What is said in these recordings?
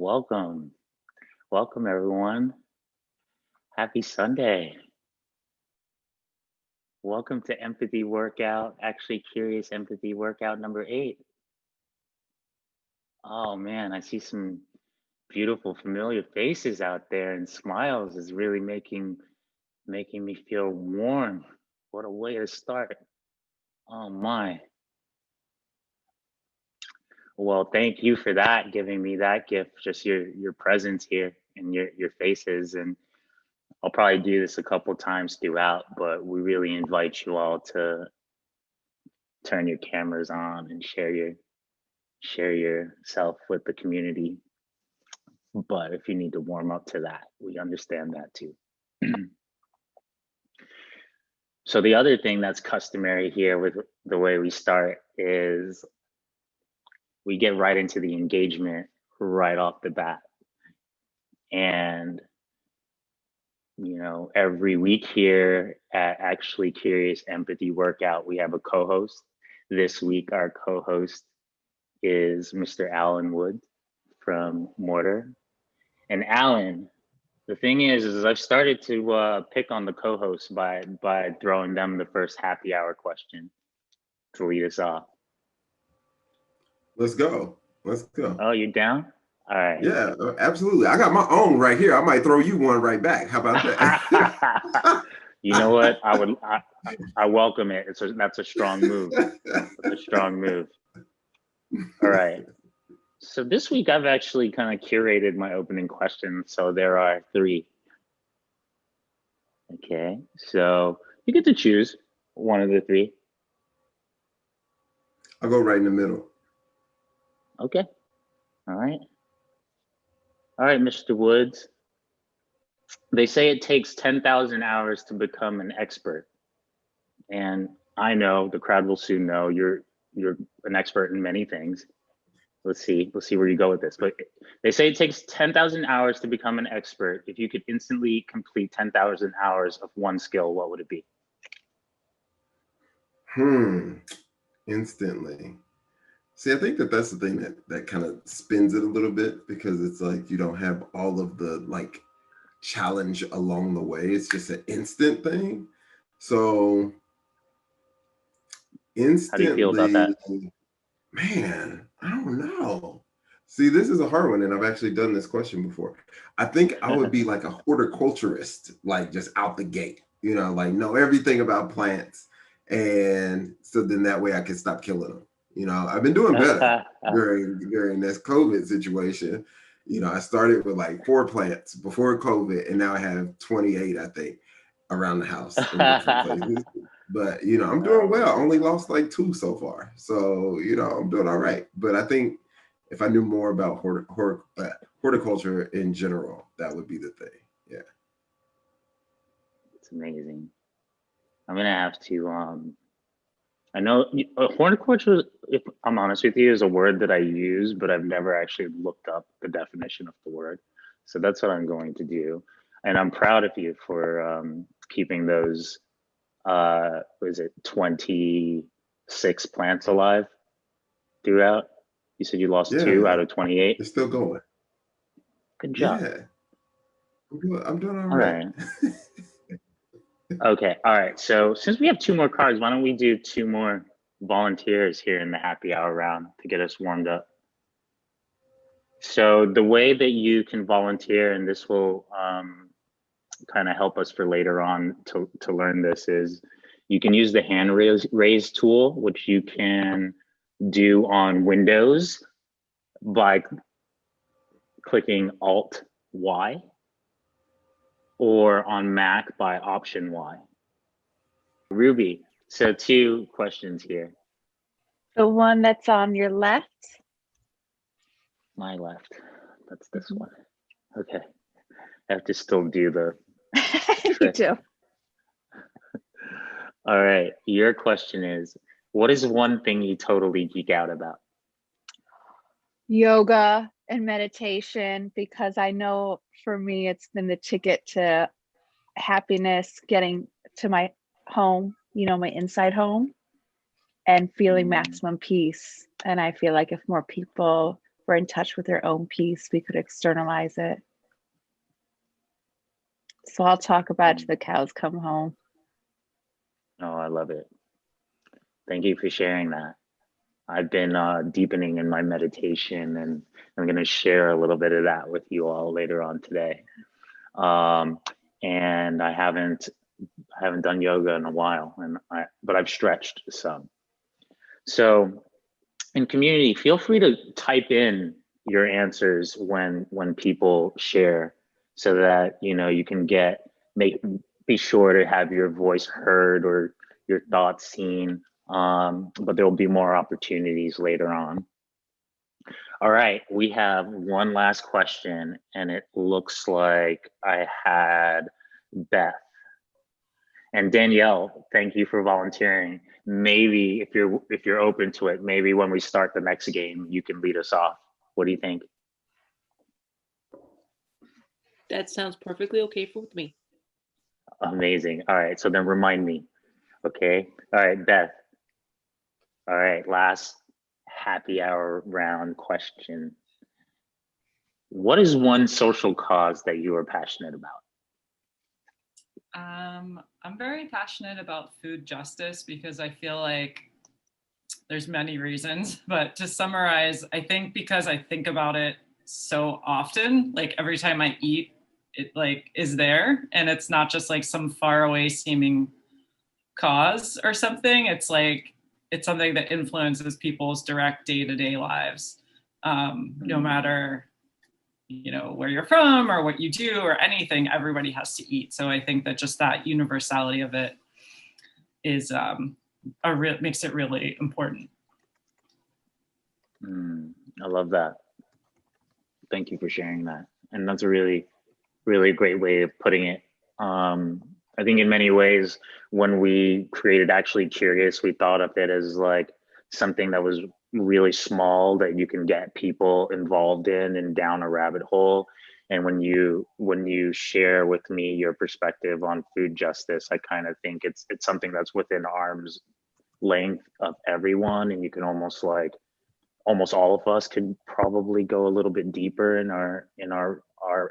Welcome. Welcome, everyone. Happy Sunday. Welcome to Empathy Workout, actually Curious Empathy Workout number 8. Oh man, I see some beautiful familiar faces out there, and smiles is really making me feel warm. What a way to start. Oh my. Well, thank you for that, giving me that gift, just your presence here and your faces. And I'll probably do this a couple times throughout, but we really invite you all to turn your cameras on and share yourself with the community. But if you need to warm up to that, we understand that too. So the other thing that's customary here with the way we start is we get right into the engagement right off the bat. And every week here at Actually Curious Empathy Workout, we have a co-host. This week, our co-host is Mr. Alan Wood from Mortar. And Alan, the thing is I've started to pick on the co-hosts by throwing them the first happy hour question to lead us off. Let's go. Oh, you down? All right. Yeah, absolutely. I got my own right here. I might throw you one right back. How about that? You know what? I welcome it. That's a strong move. That's a strong move. All right. So this week I've actually kind of curated my opening questions. So there are 3. Okay. So you get to choose one of the 3. I'll go right in the middle. Okay. All right. All right, Mr. Woods. They say it takes 10,000 hours to become an expert. And I know the crowd will soon know you're an expert in many things. Let's see where you go with this. But they say it takes 10,000 hours to become an expert. If you could instantly complete 10,000 hours of one skill, what would it be? Instantly. See, I think that's the thing that kind of spins it a little bit, because it's like you don't have all of the challenge along the way. It's just an instant thing. So instantly, how do you feel about that? Man, I don't know. See, this is a hard one, and I've actually done this question before. I think I would be like a horticulturist, like just out the gate, know everything about plants. And so then that way I can stop killing them. I've been doing better during this COVID situation. I started with like 4 plants before COVID, and now I have 28, I think, around the house in different places. But I'm doing well. I only lost like 2 so far, so I'm doing all right. But I think if I knew more about horticulture in general, that would be the thing. Yeah, it's amazing. I'm gonna have to. I know horticulture, if I'm honest with you, is a word that I use, but I've never actually looked up the definition of the word. So that's what I'm going to do, and I'm proud of you for keeping those. Was it 26 plants alive throughout? You said you lost 2 out of 28. It's still going. Good job. Yeah, I'm doing all right. Okay, all right. So since we have 2 more cards, why don't we do 2 more volunteers here in the happy hour round to get us warmed up? So the way that you can volunteer, and this will kind of help us for later on to learn this, is you can use the hand raise tool, which you can do on Windows by clicking Alt Y, or on Mac by Option Y. Ruby, so 2 questions here. The one that's on your left? My left. That's this one. Okay. I have to still do the You do. All right. Your question is, what is one thing you totally geek out about? Yoga and meditation, because I know for me it's been the ticket to happiness, getting to my home, my inside home, and feeling maximum peace. And I feel like if more people were in touch with their own peace, we could externalize it. So I'll talk about it till the cows come home. Oh, I love it. Thank you for sharing that. I've been deepening in my meditation, and I'm going to share a little bit of that with you all later on today. And I haven't done yoga in a while, but I've stretched some. So in community, feel free to type in your answers when people share, so that you can be sure to have your voice heard or your thoughts seen. But there will be more opportunities later on. All right, we have one last question, and it looks like I had Beth. And Danielle, thank you for volunteering. Maybe if you're open to it, maybe when we start the next game, you can lead us off. What do you think? That sounds perfectly okay with me. Amazing. All right, so then remind me. Okay. All right, Beth. All right, last happy hour round question. What is one social cause that you are passionate about? I'm very passionate about food justice because I feel like there's many reasons, but to summarize, I think because I think about it so often, like every time I eat, it like is there, and it's not just like some far away seeming cause or something. It's like it's something that influences people's direct day-to-day lives, no matter where you're from or what you do or anything. Everybody has to eat. So I think that just that universality of it is makes it really important. I love that. Thank you for sharing that. And that's a really, really great way of putting it. I think in many ways, when we created Actually Curious, we thought of it as like something that was really small that you can get people involved in and down a rabbit hole. And when you share with me your perspective on food justice, I kind of think it's something that's within arm's length of everyone, and you can almost all of us could probably go a little bit deeper in our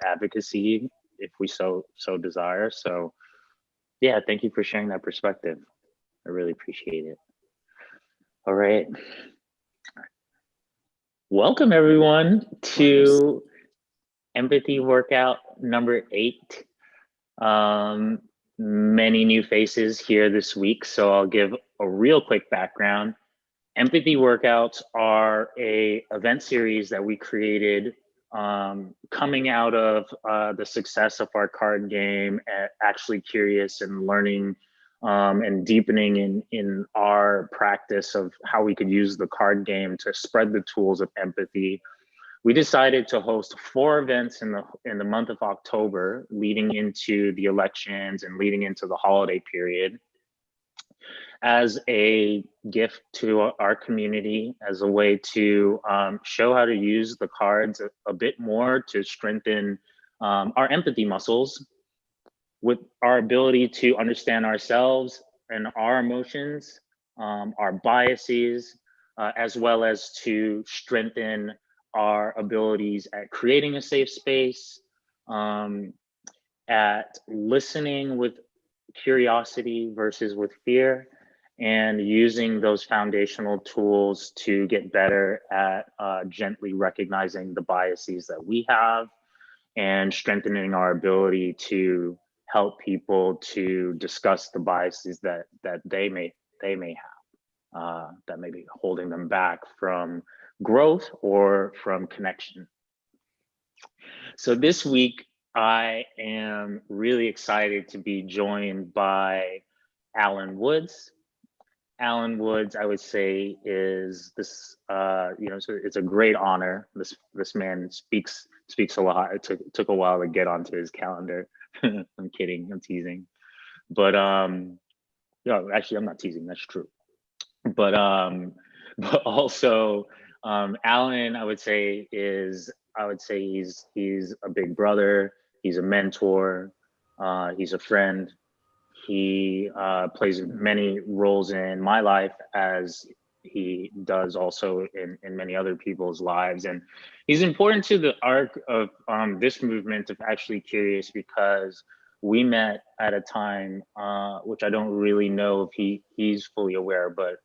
advocacy if we so desire. So yeah, thank you for sharing that perspective. I really appreciate it. All right. Welcome everyone to empathy workout number 8. Many new faces here this week, so I'll give a real quick background. Empathy workouts are a event series that we created coming out of the success of our card game at Actually Curious, and learning and deepening in our practice of how we could use the card game to spread the tools of empathy. We decided to host 4 events in the month of October, leading into the elections and leading into the holiday period, as a gift to our community, as a way to show how to use the cards a bit more to strengthen our empathy muscles, with our ability to understand ourselves and our emotions, our biases, as well as to strengthen our abilities at creating a safe space, at listening with curiosity versus with fear, and using those foundational tools to get better at gently recognizing the biases that we have, and strengthening our ability to help people to discuss the biases that they may have, that may be holding them back from growth or from connection. So this week, I am really excited to be joined by Alan Woods. Alan Woods, I would say, is this, so it's a great honor. This man speaks a lot. It took a while to get onto his calendar. I'm kidding, I'm teasing. But no, actually I'm not teasing, that's true. But also Alan, I would say he's a big brother, he's a mentor, he's a friend. He plays many roles in my life as he does also in many other people's lives. And he's important to the arc of this movement of Actually Curious, because we met at a time, which I don't really know if he's fully aware, but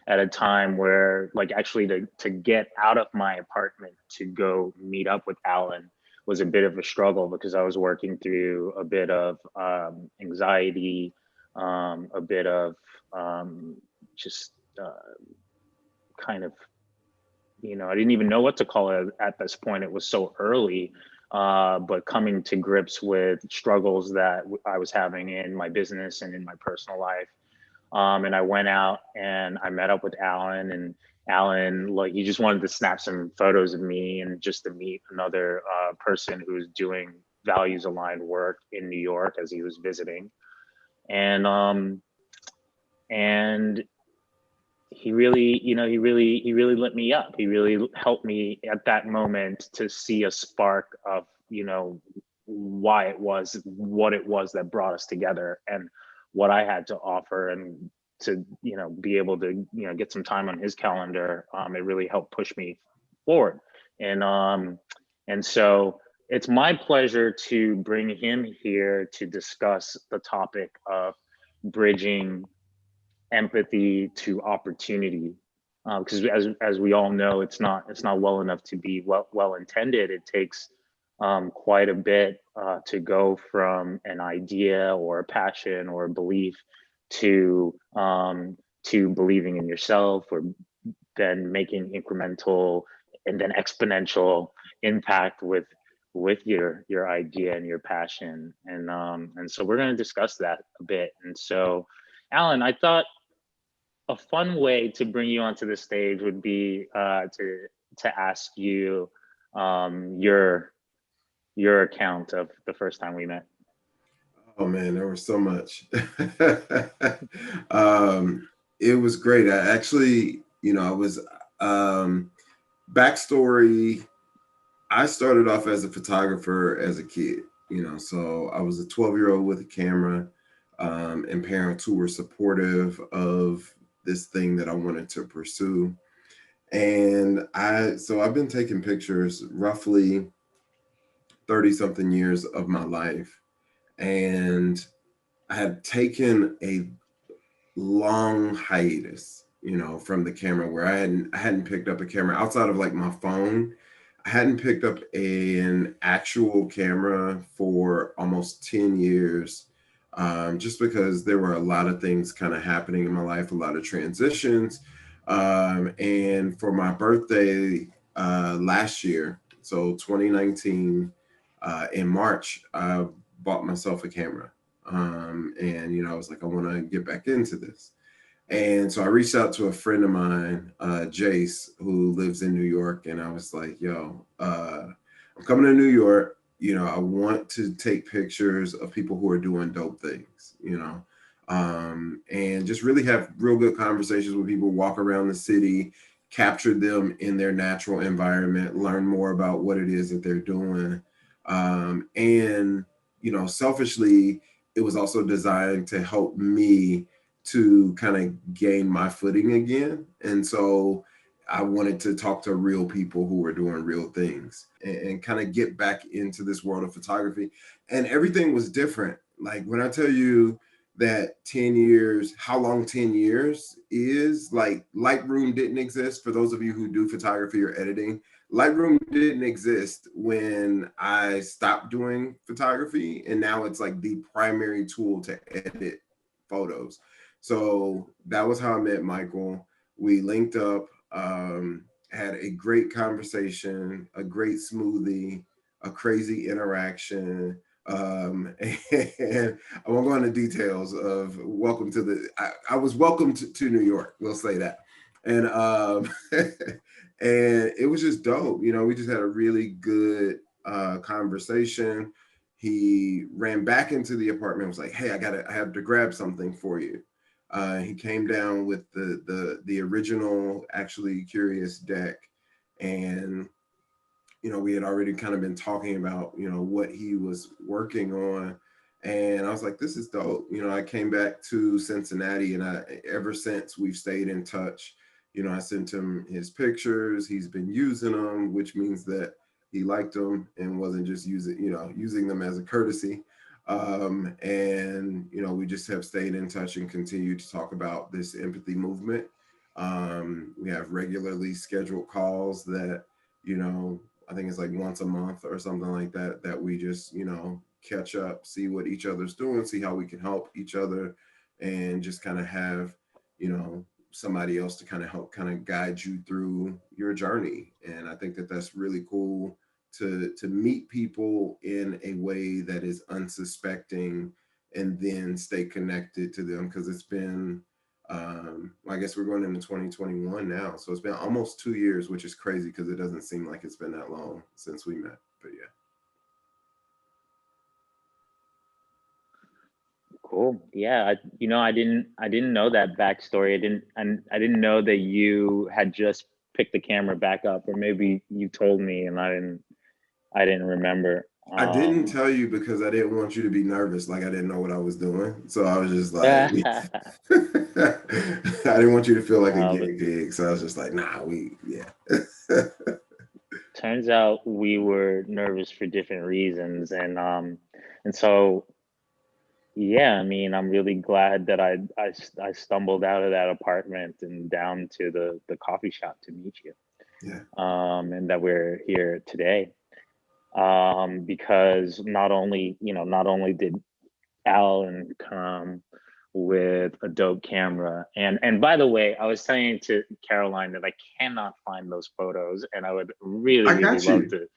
at a time where, like, actually to get out of my apartment to go meet up with Alan was a bit of a struggle, because I was working through a bit of anxiety, a bit of just kind of, I didn't even know what to call it at this point. It was so early, but coming to grips with struggles that I was having in my business and in my personal life. And I went out and I met up with Alan, and Alan, like, he just wanted to snap some photos of me and just to meet another person who's doing values aligned work in New York as he was visiting. And he really, he really lit me up. He really helped me at that moment to see a spark of, why it was, what it was that brought us together, and what I had to offer, and to, be able to, get some time on his calendar. It really helped push me forward. And so it's my pleasure to bring him here to discuss the topic of bridging empathy to opportunity, because as we all know, it's not well enough to be well intended. It takes quite a bit to go from an idea or a passion or a belief to believing in yourself, or then making incremental and then exponential impact with your idea and your passion. And so we're going to discuss that a bit. And so, Alan, I thought a fun way to bring you onto the stage would be to ask you your account of the first time we met. Oh man, there was so much. It was great. I actually, I was backstory. I started off as a photographer as a kid, so I was a 12-year-old with a camera, and parents who were supportive of this thing that I wanted to pursue. And I've been taking pictures roughly 30 something years of my life. And I had taken a long hiatus, from the camera, where I hadn't picked up a camera outside of like my phone. I hadn't picked up an actual camera for almost 10 years, just because there were a lot of things kind of happening in my life, a lot of transitions. And for my birthday last year, so 2019, in March, I bought myself a camera. And I was like, I want to get back into this. And so I reached out to a friend of mine, Jace, who lives in New York. And I was like, yo, I'm coming to New York. I want to take pictures of people who are doing dope things, and just really have real good conversations with people, walk around the city, capture them in their natural environment, learn more about what it is that they're doing. And selfishly, it was also designed to help me to kind of gain my footing again. And so I wanted to talk to real people who were doing real things, and kind of get back into this world of photography. And everything was different. Like, when I tell you that 10 years, how long 10 years is, like, Lightroom didn't exist. For those of you who do photography or editing, Lightroom didn't exist when I stopped doing photography, and now it's like the primary tool to edit photos. So that was how I met Michael. We linked up, had a great conversation, a great smoothie, a crazy interaction. And I won't go into details of welcome to the, I was welcomed to New York, we'll say that. And and it was just dope. We just had a really good conversation. He ran back into the apartment, was like, hey, I have to grab something for you. He came down with the original Actually Curious deck. And we had already kind of been talking about what he was working on. And I was like, this is dope. You know, I came back to Cincinnati, and ever since we've stayed in touch. You know, I sent him his pictures. He's been using them, which means that he liked them and wasn't just using them as a courtesy. And, you know, we just have stayed in touch and continue to talk about this empathy movement. We have regularly scheduled calls that, you know, I think it's like once a month or something like that, that we just, you know, catch up, see what each other's doing, see how we can help each other, and just kind of have, you know, somebody else to kind of help kind of guide you through your journey. And I think that that's really cool to meet people in a way that is unsuspecting and then stay connected to them, because it's been I guess we're going into 2021 now, so it's been almost 2 years, which is crazy because it doesn't seem like it's been that long since we met. But yeah. Cool. Yeah. I didn't know that backstory. I didn't know that you had just picked the camera back up, or maybe you told me and I didn't remember. I didn't tell you because I didn't want you to be nervous, like I didn't know what I was doing. So I was just like, I didn't want you to feel like a guinea pig. So I was just like, nah, Turns out we were nervous for different reasons, and so yeah, I mean, I'm really glad that I stumbled out of that apartment and down to the coffee shop to meet you. Yeah. And that we're here today. Because not only did Alan come with a dope camera, and by the way, I was saying to Caroline that I cannot find those photos, and I would really love to.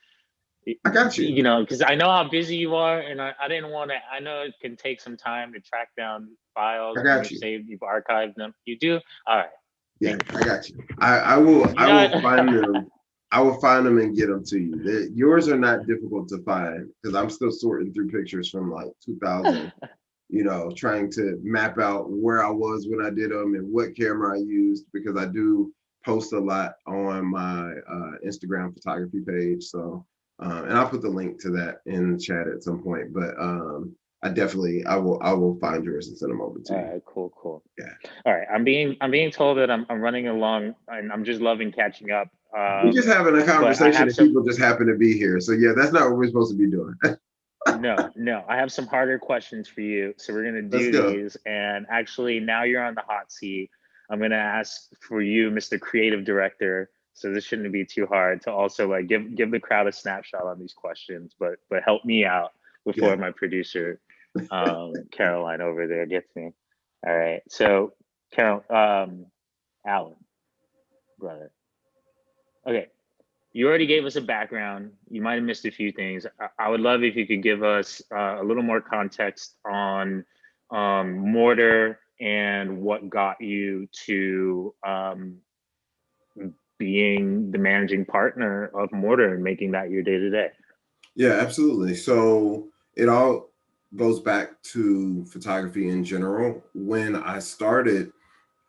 I got you. You know, because I know how busy you are, and I didn't want to. I know it can take some time to track down files. I got you. You've archived them. You do? All right. Yeah, I got you. I will find them. I will find them and get them to you. Yours are not difficult to find because I'm still sorting through pictures from like 2000, you know, trying to map out where I was when I did them and what camera I used, because I do post a lot on my Instagram photography page. So, and I'll put the link to that in the chat at some point. But I will find yours and send them over to you. All right, cool. Yeah. All right, I'm being told that I'm running along, and I'm just loving catching up. We're just having a conversation and people just happen to be here. So yeah, that's not what we're supposed to be doing. No, I have some harder questions for you. So we're gonna do these, and actually now you're on the hot seat. I'm gonna ask for you, Mr. Creative Director. So this shouldn't be too hard to also like give the crowd a snapshot on these questions, but help me out before my producer, Caroline over there gets me. All right, so Alan, brother. Okay, you already gave us a background. You might have missed a few things. I would love if you could give us a little more context on Mortar and what got you to being the managing partner of Mortar and making that your day-to-day. Yeah, absolutely. So it all goes back to photography in general. When I started,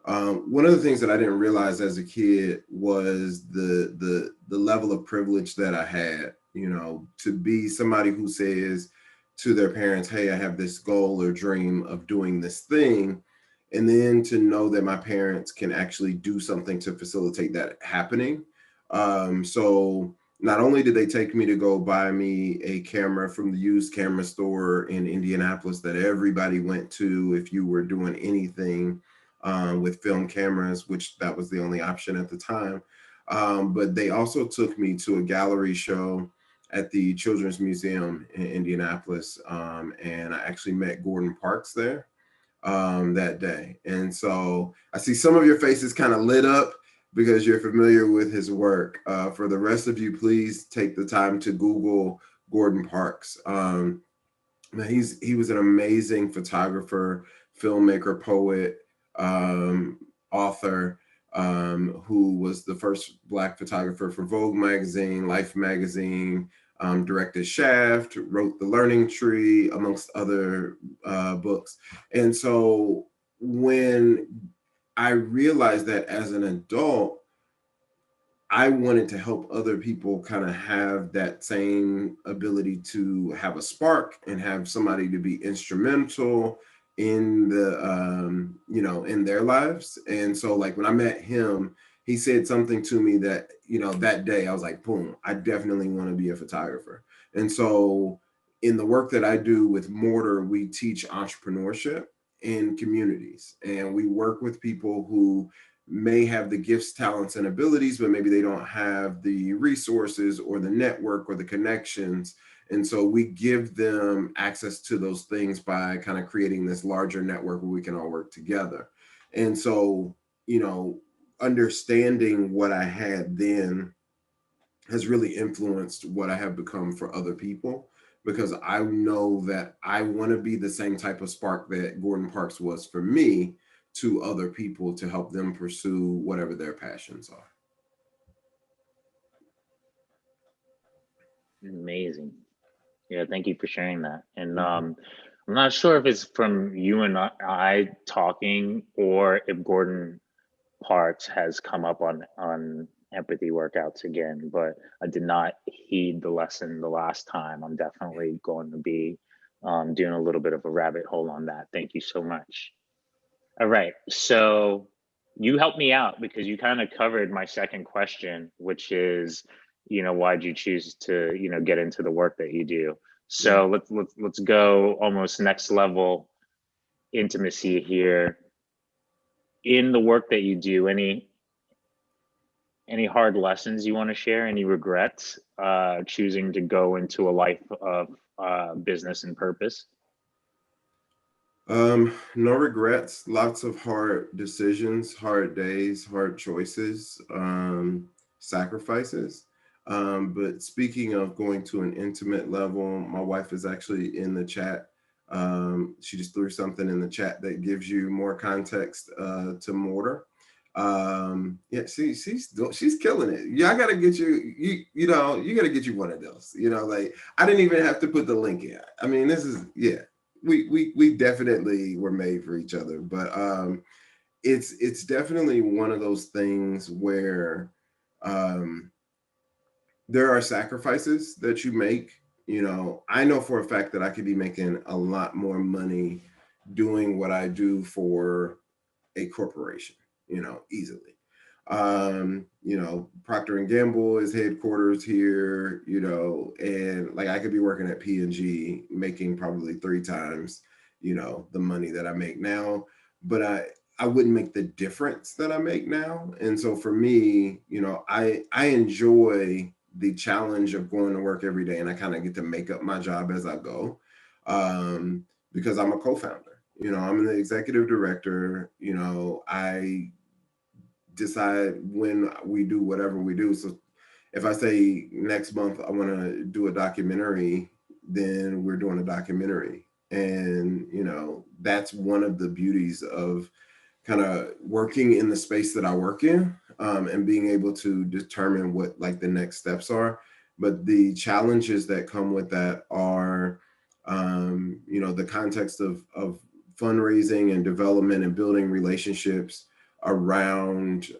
one of the things that I didn't realize as a kid was the level of privilege that I had, you know, to be somebody who says to their parents, hey, I have this goal or dream of doing this thing. And then to know that my parents can actually do something to facilitate that happening. So not only did they take me to go buy me a camera from the used camera store in Indianapolis that everybody went to if you were doing anything with film cameras, which that was the only option at the time. But they also took me to a gallery show at the Children's Museum in Indianapolis. And I actually met Gordon Parks there that day. And so I see some of your faces kind of lit up because you're familiar with his work. For the rest of you, please take the time to Google Gordon Parks. He was an amazing photographer, filmmaker, poet, author, who was the first Black photographer for Vogue magazine, Life magazine, directed Shaft, wrote The Learning Tree, amongst other books. And so when I realized that as an adult, I wanted to help other people kind of have that same ability to have a spark and have somebody to be instrumental in the in their lives. And so like when I met him, he said something to me that, that day I was like, boom, I definitely want to be a photographer. And so in the work that I do with Mortar, we teach entrepreneurship in communities, and we work with people who may have the gifts, talents, and abilities, but maybe they don't have the resources or the network or the connections. And so we give them access to those things by kind of creating this larger network where we can all work together. And so, understanding what I had then has really influenced what I have become for other people, because I know that I want to be the same type of spark that Gordon Parks was for me to other people, to help them pursue whatever their passions are. Amazing. Yeah, thank you for sharing that. And I'm not sure if it's from you and I talking, or if Gordon Parks has come up on empathy workouts again, but I did not heed the lesson the last time. I'm definitely going to be doing a little bit of a rabbit hole on that. Thank you so much. All right, so you helped me out because you kind of covered my second question, which is, why'd you choose to, get into the work that you do? So let's go almost next level intimacy here. In the work that you do, any hard lessons you want to share? Any regrets choosing to go into a life of business and purpose? No regrets, lots of hard decisions, hard days, hard choices, sacrifices. But speaking of going to an intimate level, my wife is actually in the chat. She just threw something in the chat that gives you more context to Mortar. Yeah, she's killing it. Yeah, I gotta get you gotta get you one of those. Like, I didn't even have to put the link in. I mean, this is, yeah. We definitely were made for each other, but it's definitely one of those things where there are sacrifices that you make. I know for a fact that I could be making a lot more money doing what I do for a corporation, easily. Procter and Gamble is headquarters here, and like I could be working at P&G making probably 3 times, the money that I make now, but I wouldn't make the difference that I make now. And so for me, I enjoy the challenge of going to work every day, and I kind of get to make up my job as I go, because I'm a co-founder. I'm the executive director. I decide when we do whatever we do. So if I say next month I want to do a documentary, then we're doing a documentary. And that's one of the beauties of kind of working in the space that I work in, and being able to determine what like the next steps are. But the challenges that come with that are the context of fundraising and development and building relationships around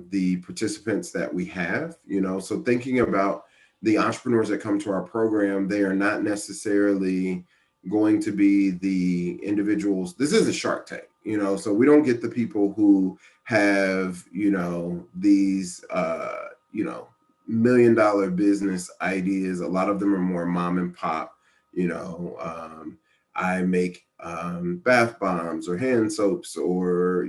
the participants that we have. So thinking about the entrepreneurs that come to our program, they are not necessarily going to be the individuals. This is a Shark Tank, so we don't get the people who have, these, $1 million business ideas. A lot of them are more mom and pop. I make bath bombs or hand soaps or,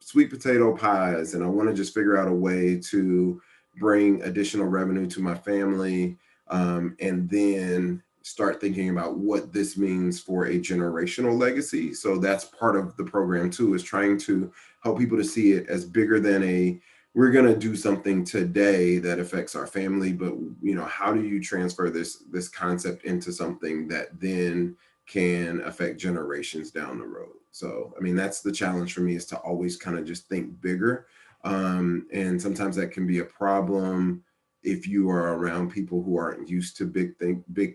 sweet potato pies, and I want to just figure out a way to bring additional revenue to my family, and then start thinking about what this means for a generational legacy. So that's part of the program too, is trying to help people to see it as bigger than we're going to do something today that affects our family, but how do you transfer this concept into something that then can affect generations down the road? So, I mean, that's the challenge for me, is to always kind of just think bigger. And sometimes that can be a problem if you are around people who aren't used to big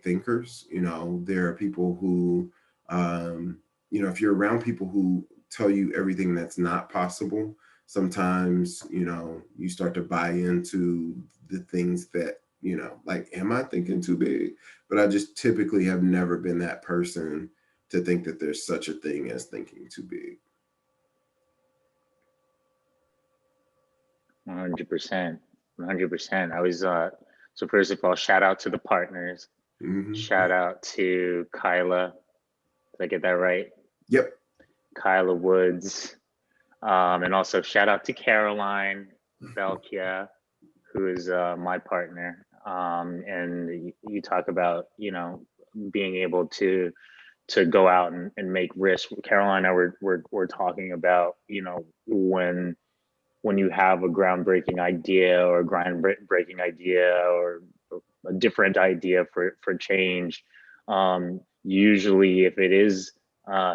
thinkers. There are people who, if you're around people who tell you everything that's not possible, sometimes, you know, you start to buy into the things that, you know, like, am I thinking too big? But I just typically have never been that person to think that there's such a thing as thinking too big. 100%. 100%. I was, so first of all, shout out to the partners. Mm-hmm. Shout out to Kyla. Did I get that right? Yep. Kyla Woods. And also shout out to Caroline Belkia, who is my partner. And you talk about, you know, being able to go out and make risks. Caroline and I we're talking about, you know, when you have a groundbreaking idea or a groundbreaking idea or a different idea for change, usually if it is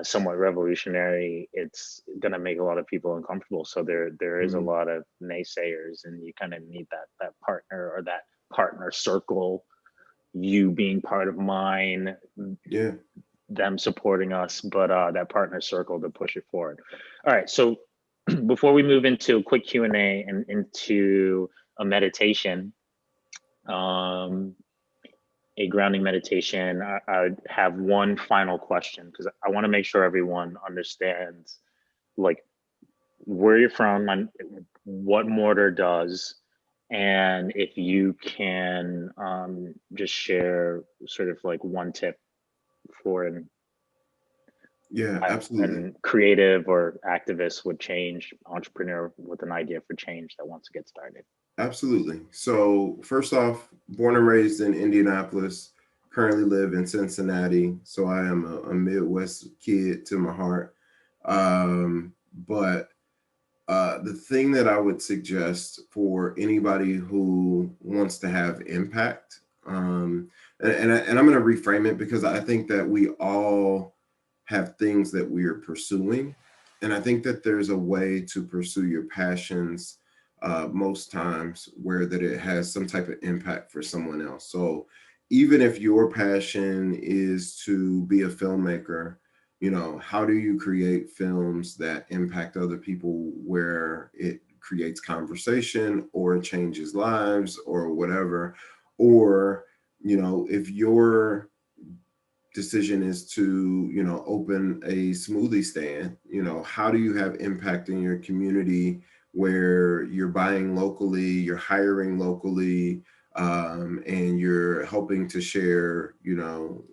somewhat revolutionary, it's going to make a lot of people uncomfortable. So there is a lot of naysayers, and you kind of need that partner or that partner circle, you being part of mine, Yeah. them supporting us, but that partner circle to push it forward. All right, so before we move into a quick Q&A and into a meditation, a grounding meditation, I would have one final question, because I want to make sure everyone understands like where you're from and what mortar does, and if you can just share sort of like one tip for an Yeah, absolutely. and creative or activist with change, entrepreneur with an idea for change that wants to get started. Absolutely. So first off, born and raised in Indianapolis, currently live in Cincinnati. So I am a Midwest kid to my heart. But the thing that I would suggest for anybody who wants to have impact, and I'm going to reframe it, because I think that we all have things that we are pursuing. And I think that there's a way to pursue your passions most times where that it has some type of impact for someone else. So even if your passion is to be a filmmaker, you know, how do you create films that impact other people where it creates conversation or it changes lives or whatever? Or, you know, if your decision is to, you know, open a smoothie stand, you know, how do you have impact in your community where you're buying locally, you're hiring locally, and you're helping to share, you know,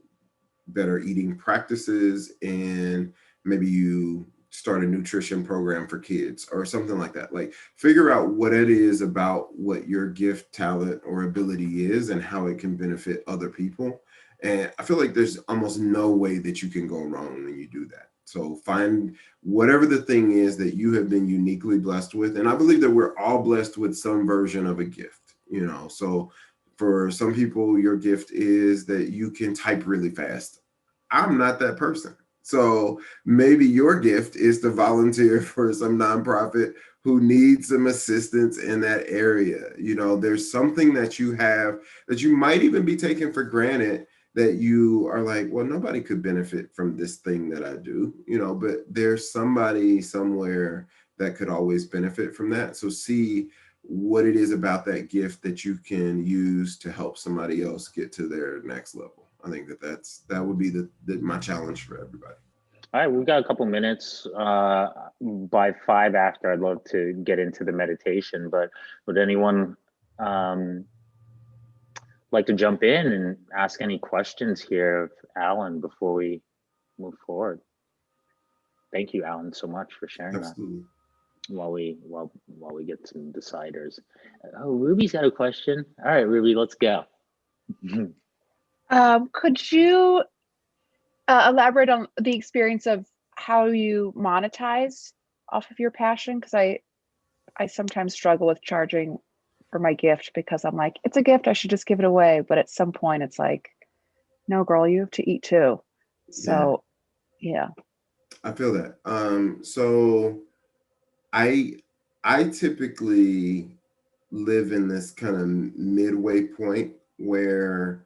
better eating practices, and maybe you start a nutrition program for kids or something like that. Like, figure out what it is about what your gift, talent, or ability is and how it can benefit other people. And I feel like there's almost no way that you can go wrong when you do that. So find whatever the thing is that you have been uniquely blessed with. And I believe that we're all blessed with some version of a gift, you know. So for some people, your gift is that you can type really fast. I'm not that person. So maybe your gift is to volunteer for some nonprofit who needs some assistance in that area. You know, there's something that you have that you might even be taking for granted, that you are like, well, nobody could benefit from this thing that I do, you know, but there's somebody somewhere that could always benefit from that. So see what it is about that gift that you can use to help somebody else get to their next level. I think that would be my challenge for everybody. All right, we've got a couple minutes. By 5 after, I'd love to get into the meditation, but would anyone like to jump in and ask any questions here of Alan before we move forward? Thank you, Alan, so much for sharing Absolutely. that. While we get some deciders. Oh, Ruby's got a question. All right, Ruby, let's go. Could you elaborate on the experience of how you monetize off of your passion? Because I sometimes struggle with charging for my gift, because I'm like, it's a gift, I should just give it away. But at some point it's like, no, girl, you have to eat too. So yeah. I feel that. So I typically live in this kind of midway point where,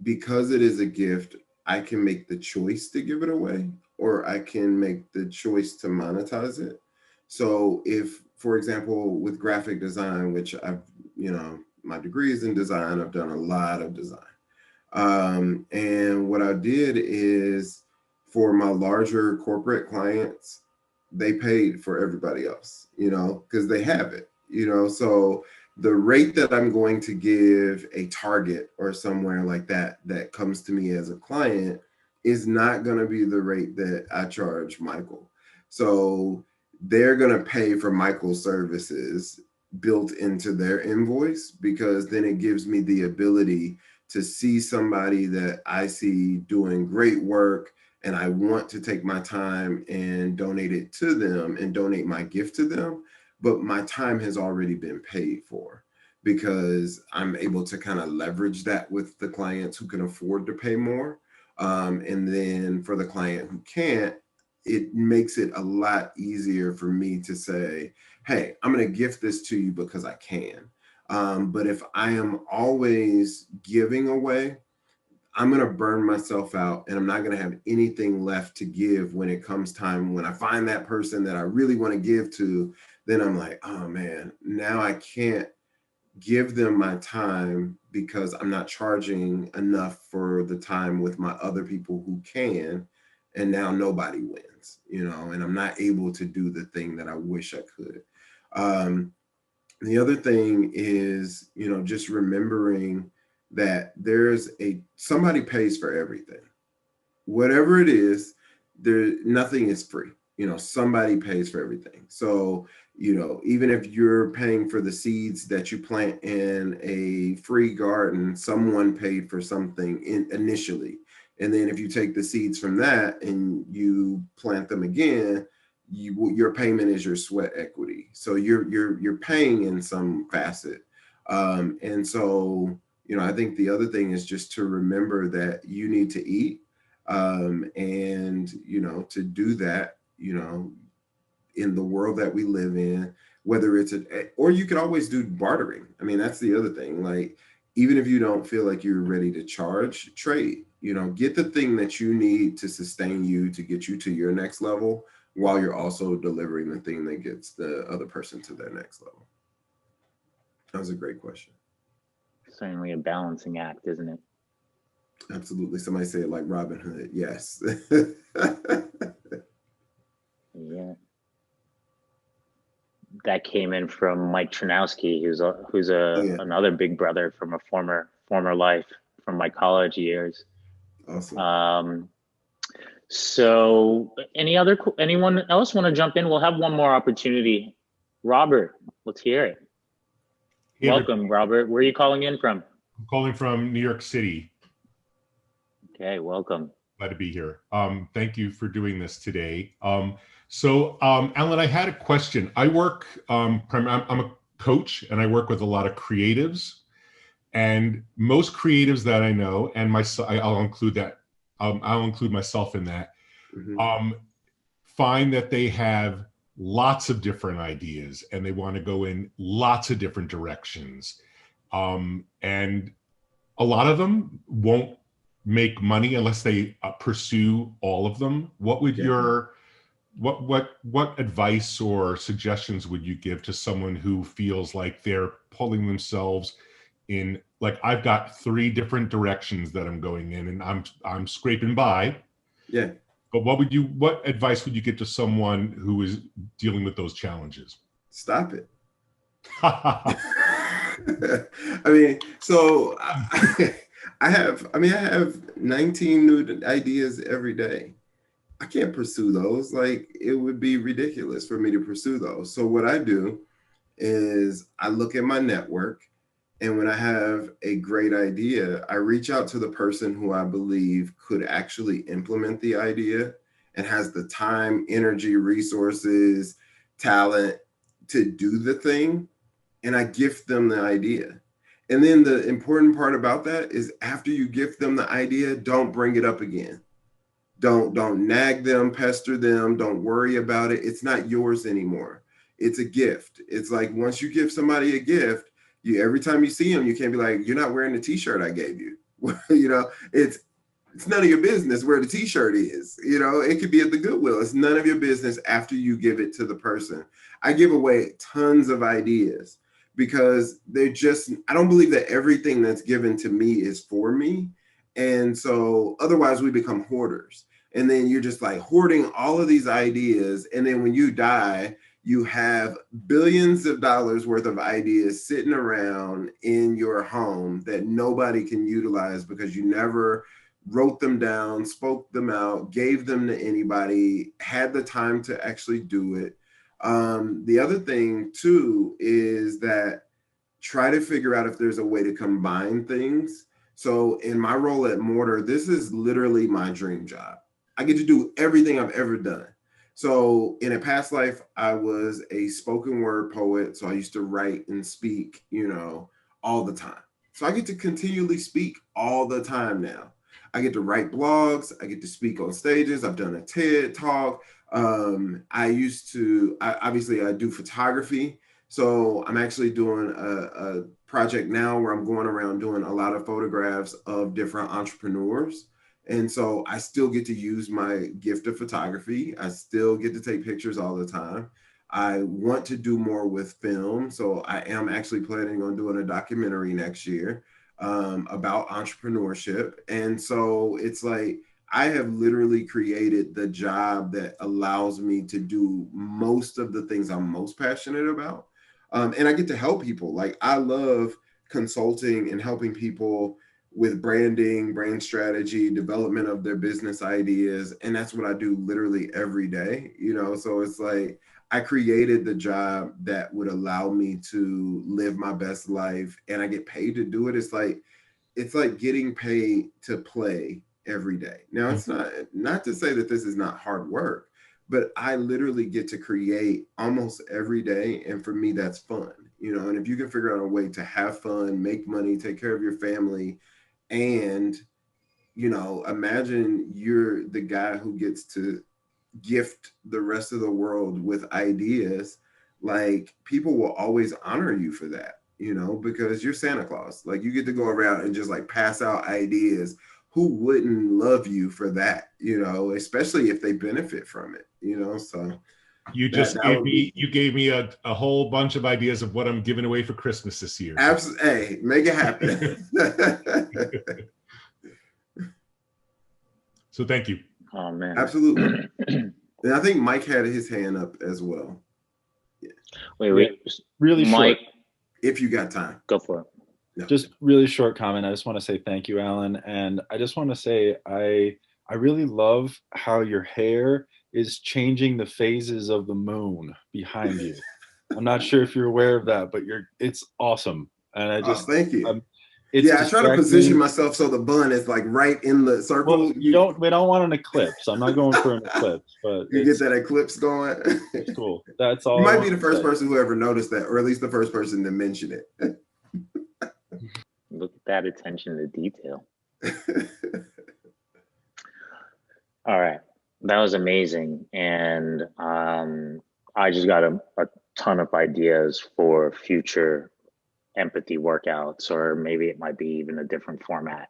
because it is a gift, I can make the choice to give it away, or I can make the choice to monetize it. So if for example, with graphic design, which I've, my degree is in design. I've done a lot of design. And what I did is for my larger corporate clients, they paid for everybody else, because they have it, so the rate that I'm going to give a Target or somewhere like that comes to me as a client is not going to be the rate that I charge Michael. So they're going to pay for Michael's services built into their invoice, because then it gives me the ability to see somebody that I see doing great work, and I want to take my time and donate it to them and donate my gift to them. But my time has already been paid for, because I'm able to kind of leverage that with the clients who can afford to pay more. And then for the client who can't, it makes it a lot easier for me to say, hey, I'm going to gift this to you because I can. But if I am always giving away, I'm going to burn myself out, and I'm not going to have anything left to give when it comes time. When I find that person that I really want to give to, then I'm like, oh man, now I can't give them my time because I'm not charging enough for the time with my other people who can. And now nobody wins, and I'm not able to do the thing that I wish I could. The other thing is, just remembering that somebody pays for everything. Whatever it is, nothing is free. Somebody pays for everything. So, even if you're paying for the seeds that you plant in a free garden, someone paid for something initially. And then if you take the seeds from that and you plant them again, your payment is your sweat equity. So you're paying in some facet. And so, I think the other thing is just to remember that you need to eat. And, to do that, in the world that we live in, whether it's or you could always do bartering. I mean, that's the other thing. Like, even if you don't feel like you're ready to charge, trade, get the thing that you need to sustain you, to get you to your next level, while you're also delivering the thing that gets the other person to their next level. That was a great question. Certainly a balancing act, isn't it? Absolutely. Somebody say it like Robin Hood. Yes. Yeah. That came in from Mike Tranowski, who's another big brother from a former life from my college years. Awesome. So anyone else want to jump in? We'll have one more opportunity. Robert, let's hear it. Hey, welcome, Robert. Where are you calling in from? I'm calling from New York City. Okay, welcome. Glad to be here. Thank you for doing this today. So, Alan, I had a question. I work, I'm a coach, and I work with a lot of creatives. And most creatives that I know, and I'll include that. I'll include myself in that. Mm-hmm. Find that they have lots of different ideas, and they want to go in lots of different directions. And a lot of them won't make money unless they pursue all of them. What would what advice or suggestions would you give to someone who feels like they're pulling themselves in, like, I've got 3 different directions that I'm going in, and I'm scraping by. Yeah. But what advice would you give to someone who is dealing with those challenges? Stop it. I mean, so I have 19 new ideas every day. I can't pursue those. Like, it would be ridiculous for me to pursue those. So what I do is I look at my network, and when I have a great idea, I reach out to the person who I believe could actually implement the idea and has the time, energy, resources, talent to do the thing. And I gift them the idea. And then the important part about that is, after you gift them the idea, don't bring it up again. Don't nag them, pester them. Don't worry about it. It's not yours anymore. It's a gift. It's like, once you give somebody a gift, every time you see them, you can't be like, you're not wearing the t-shirt I gave you. It's none of your business where the t-shirt is. It could be at the Goodwill. It's none of your business after you give it to the person. I give away tons of ideas because I don't believe that everything that's given to me is for me. And so otherwise we become hoarders. And then you're just like hoarding all of these ideas. And then when you die, you have billions of dollars worth of ideas sitting around in your home that nobody can utilize because you never wrote them down, spoke them out, gave them to anybody, had the time to actually do it. The other thing too is that try to figure out if there's a way to combine things. So in my role at Mortar, this is literally my dream job. I get to do everything I've ever done. So in a past life, I was a spoken word poet. So I used to write and speak, all the time. So I get to continually speak all the time now. I get to write blogs. I get to speak on stages. I've done a TED talk. I obviously I do photography. So I'm actually doing a project now where I'm going around doing a lot of photographs of different entrepreneurs. And so I still get to use my gift of photography. I still get to take pictures all the time. I want to do more with film. So I am actually planning on doing a documentary next year about entrepreneurship. And so it's like, I have literally created the job that allows me to do most of the things I'm most passionate about. And I get to help people. Like I love consulting and helping people with branding, brand strategy, development of their business ideas. And that's what I do literally every day, so it's like, I created the job that would allow me to live my best life and I get paid to do it. It's like getting paid to play every day. Now it's not to say that this is not hard work, but I literally get to create almost every day. And for me, that's fun, and if you can figure out a way to have fun, make money, take care of your family, and, imagine you're the guy who gets to gift the rest of the world with ideas, like people will always honor you for that, because you're Santa Claus. Like you get to go around and just like pass out ideas. Who wouldn't love you for that, especially if they benefit from it, so you gave me a whole bunch of ideas of what I'm giving away for Christmas this year. Absolutely. Hey, make it happen. So thank you. Oh man. Absolutely. And I think Mike had his hand up as well. Yeah. Wait. Really Mike, short. If you got time. Go for it. No. Just really short comment. I just want to say thank you, Alan. And I just want to say I really love how your hair is changing the phases of the moon behind you. I'm not sure if you're aware of that, but it's awesome. And I just thank you. It's I try to position myself so the bun is like right in the circle. Well, we don't want an eclipse. I'm not going for an eclipse, but you get that eclipse going. It's cool. That's all. You might be the first person who ever noticed that, or at least the first person to mention it. Look at that attention to detail. All right. That was amazing. And I just got a ton of ideas for future empathy workouts, or maybe it might be even a different format.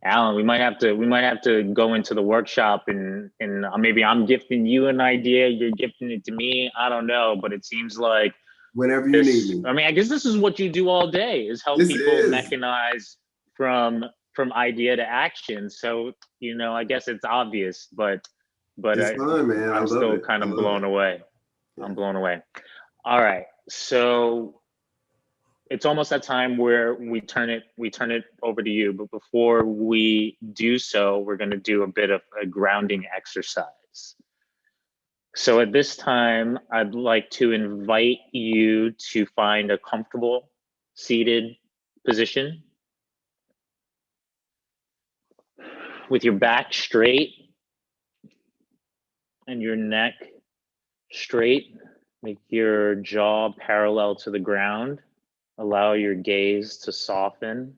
Alan, we might have to go into the workshop and maybe I'm gifting you an idea, you're gifting it to me. I don't know, but it seems like whenever you need me. I mean, I guess this is what you do all day, is help people mechanize from idea to action. So, I guess it's obvious, but it's fun, man. I'm still kind of blown away. Yeah. I'm blown away. All right. So it's almost that time where we turn it over to you. But before we do so, we're going to do a bit of a grounding exercise. So at this time, I'd like to invite you to find a comfortable seated position with your back straight and your neck straight. Make your jaw parallel to the ground. Allow your gaze to soften.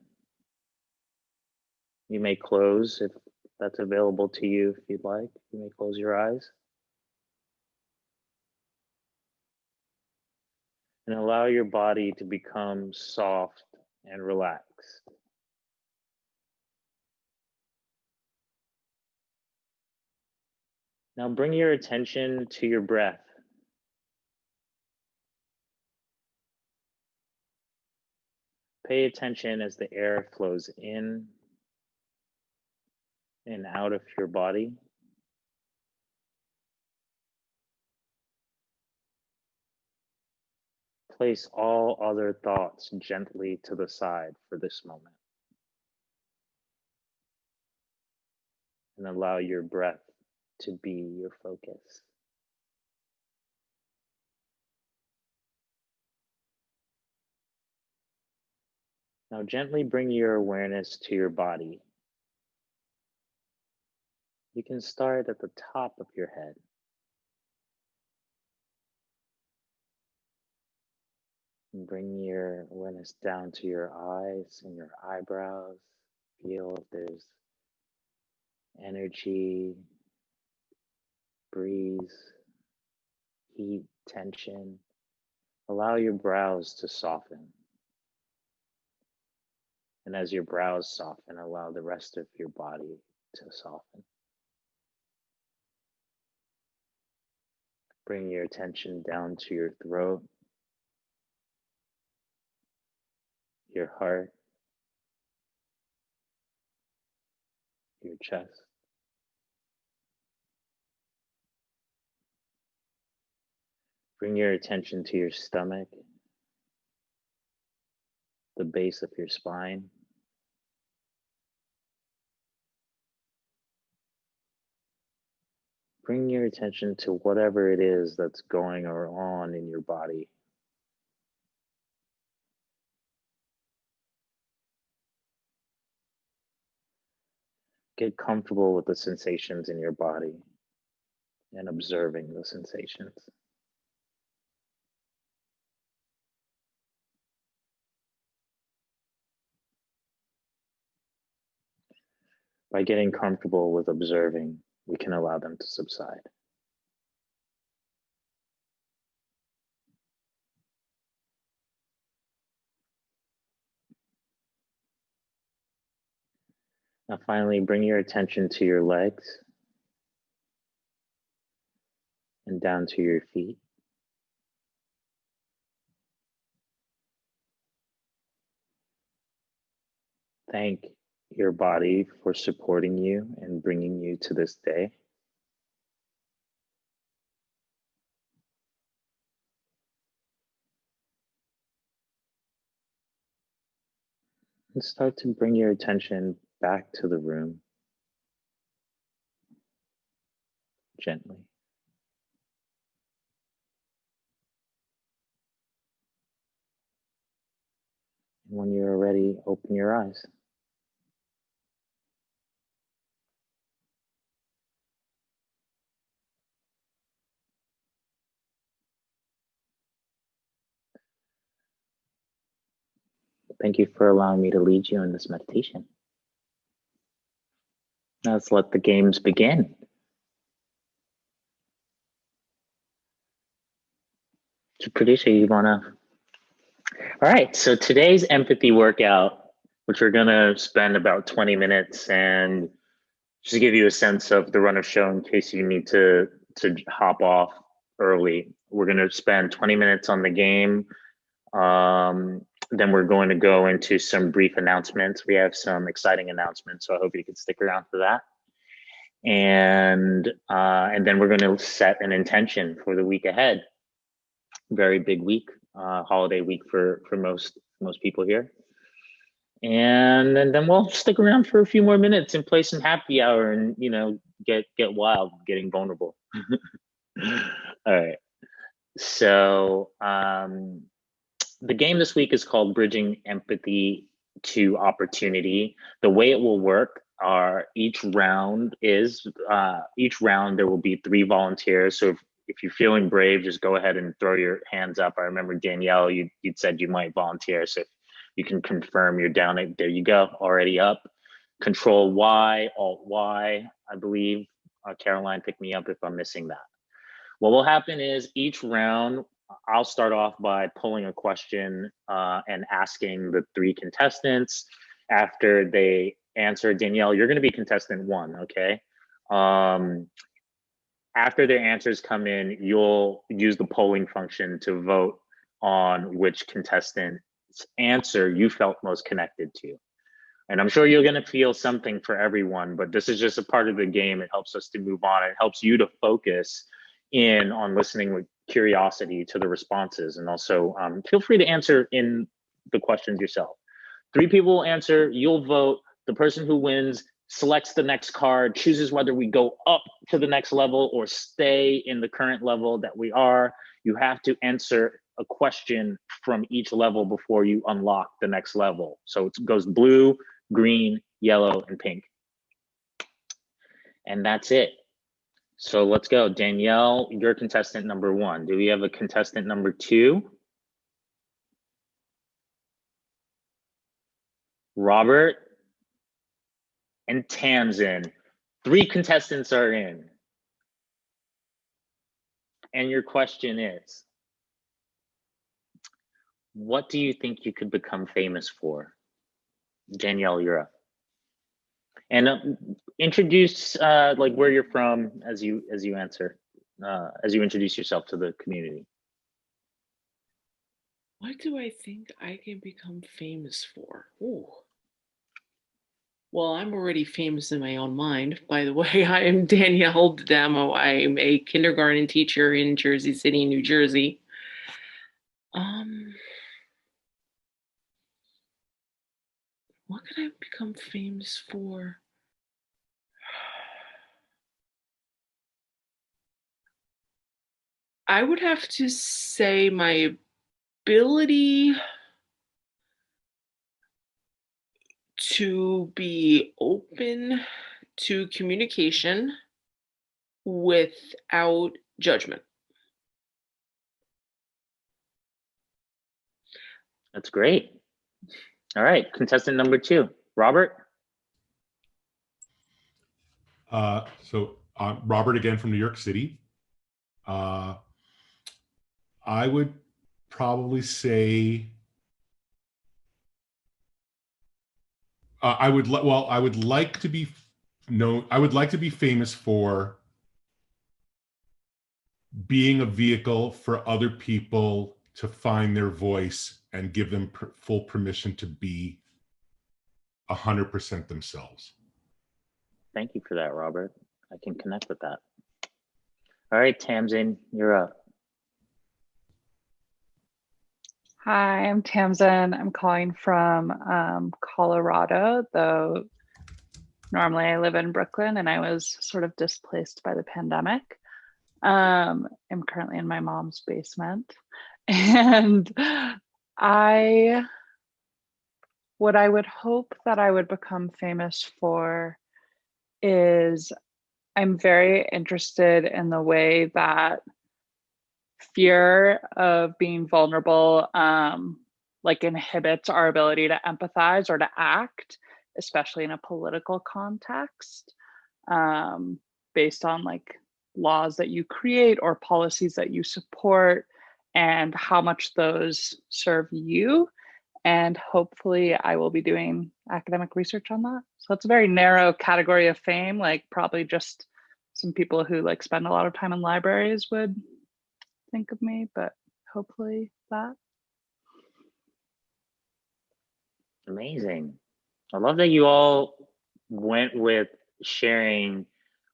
You may close if that's available to you if you'd like. You may close your eyes. And allow your body to become soft and relaxed. Now bring your attention to your breath. Pay attention as the air flows in and out of your body. Place all other thoughts gently to the side for this moment. And allow your breath to be your focus. Now gently bring your awareness to your body. You can start at the top of your head. And bring your awareness down to your eyes and your eyebrows. Feel if there's energy, breeze, heat, tension. Allow your brows to soften. And as your brows soften, allow the rest of your body to soften. Bring your attention down to your throat, your heart, your chest. Bring your attention to your stomach, the base of your spine. Bring your attention to whatever it is that's going on in your body. Get comfortable with the sensations in your body and observing the sensations. By getting comfortable with observing, we can allow them to subside. Now finally, bring your attention to your legs and down to your feet. Thank your body for supporting you and bringing you to this day. And start to bring your attention back to the room gently. And when you're ready, open your eyes. Thank you for allowing me to lead you in this meditation. Now let's let the games begin. So producer, you wanna? All right, so today's empathy workout, which we're gonna spend about 20 minutes and just to give you a sense of the run of show in case you need to hop off early. We're gonna spend 20 minutes on the game. Then we're going to go into some brief announcements. We have some exciting announcements, so I hope you can stick around for that. And then we're going to set an intention for the week ahead. Very big week, holiday week for most people here. And then we'll stick around for a few more minutes and play some happy hour and get wild, getting vulnerable. All right. So the game this week is called Bridging Empathy to Opportunity. The way it will work are each round there will be 3 volunteers. So if you're feeling brave, just go ahead and throw your hands up. I remember Danielle, you'd said you might volunteer. So if you can confirm you're down, there you go, already up. Control Y, Alt Y, I believe. Caroline, pick me up if I'm missing that. What will happen is each round, I'll start off by pulling a question and asking the 3 contestants. After they answer, Danielle, you're going to be contestant 1, okay? after their answers come in, you'll use the polling function to vote on which contestant's answer you felt most connected to. And I'm sure you're going to feel something for everyone, but this is just a part of the game. It helps us to move on. It helps you to focus in on listening with curiosity to the responses. And also feel free to answer in the questions yourself. 3 people will answer, you'll vote. The person who wins selects the next card, chooses whether we go up to the next level or stay in the current level that we are. You have to answer a question from each level before you unlock the next level. So it goes blue, green, yellow, and pink. And that's it. So let's go. Danielle, you're contestant number 1. Do we have a contestant number 2? Robert and Tamsin. 3 contestants are in. And your question is, what do you think you could become famous for? Danielle, you're up. And introduce like where you're from as you answer, as you introduce yourself to the community. What do I think I can become famous for? Ooh. Well, I'm already famous in my own mind. By the way, I am Danielle D'Adamo. I'm a kindergarten teacher in Jersey City, New Jersey. What could I become famous for? I would have to say my ability to be open to communication without judgment. That's great. All right, contestant number 2, Robert. Robert again from New York City. I would probably say I would like to be known. I would like to be famous for being a vehicle for other people to find their voice and give them full permission to be 100% themselves. Thank you for that, Robert. I can connect with that. All right, Tamsin, you're up. Hi, I'm Tamsin. I'm calling from Colorado, though normally I live in Brooklyn and I was sort of displaced by the pandemic. I'm currently in my mom's basement. And what I would hope that I would become famous for is I'm very interested in the way that fear of being vulnerable like inhibits our ability to empathize or to act, especially in a political context, based on like laws that you create or policies that you support and how much those serve you. And hopefully I will be doing academic research on that. So it's a very narrow category of fame, like probably just some people who like spend a lot of time in libraries would think of me, but hopefully that. Amazing. I love that you all went with sharing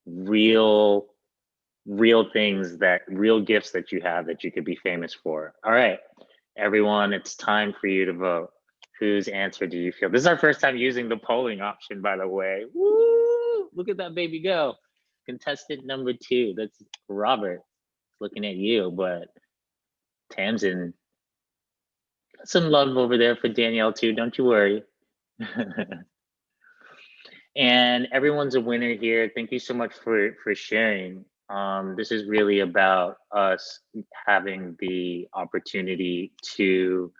real things, real gifts that you have that you could be famous for. All right, everyone, it's time for you to vote. Whose answer do you feel? This is our first time using the polling option, by the way. Woo! Look at that baby go. Contestant number 2, that's Robert. Looking at you, but Tamsin, got some love over there for Danielle too, don't you worry. And everyone's a winner here. Thank you so much for sharing. This is really about us having the opportunity to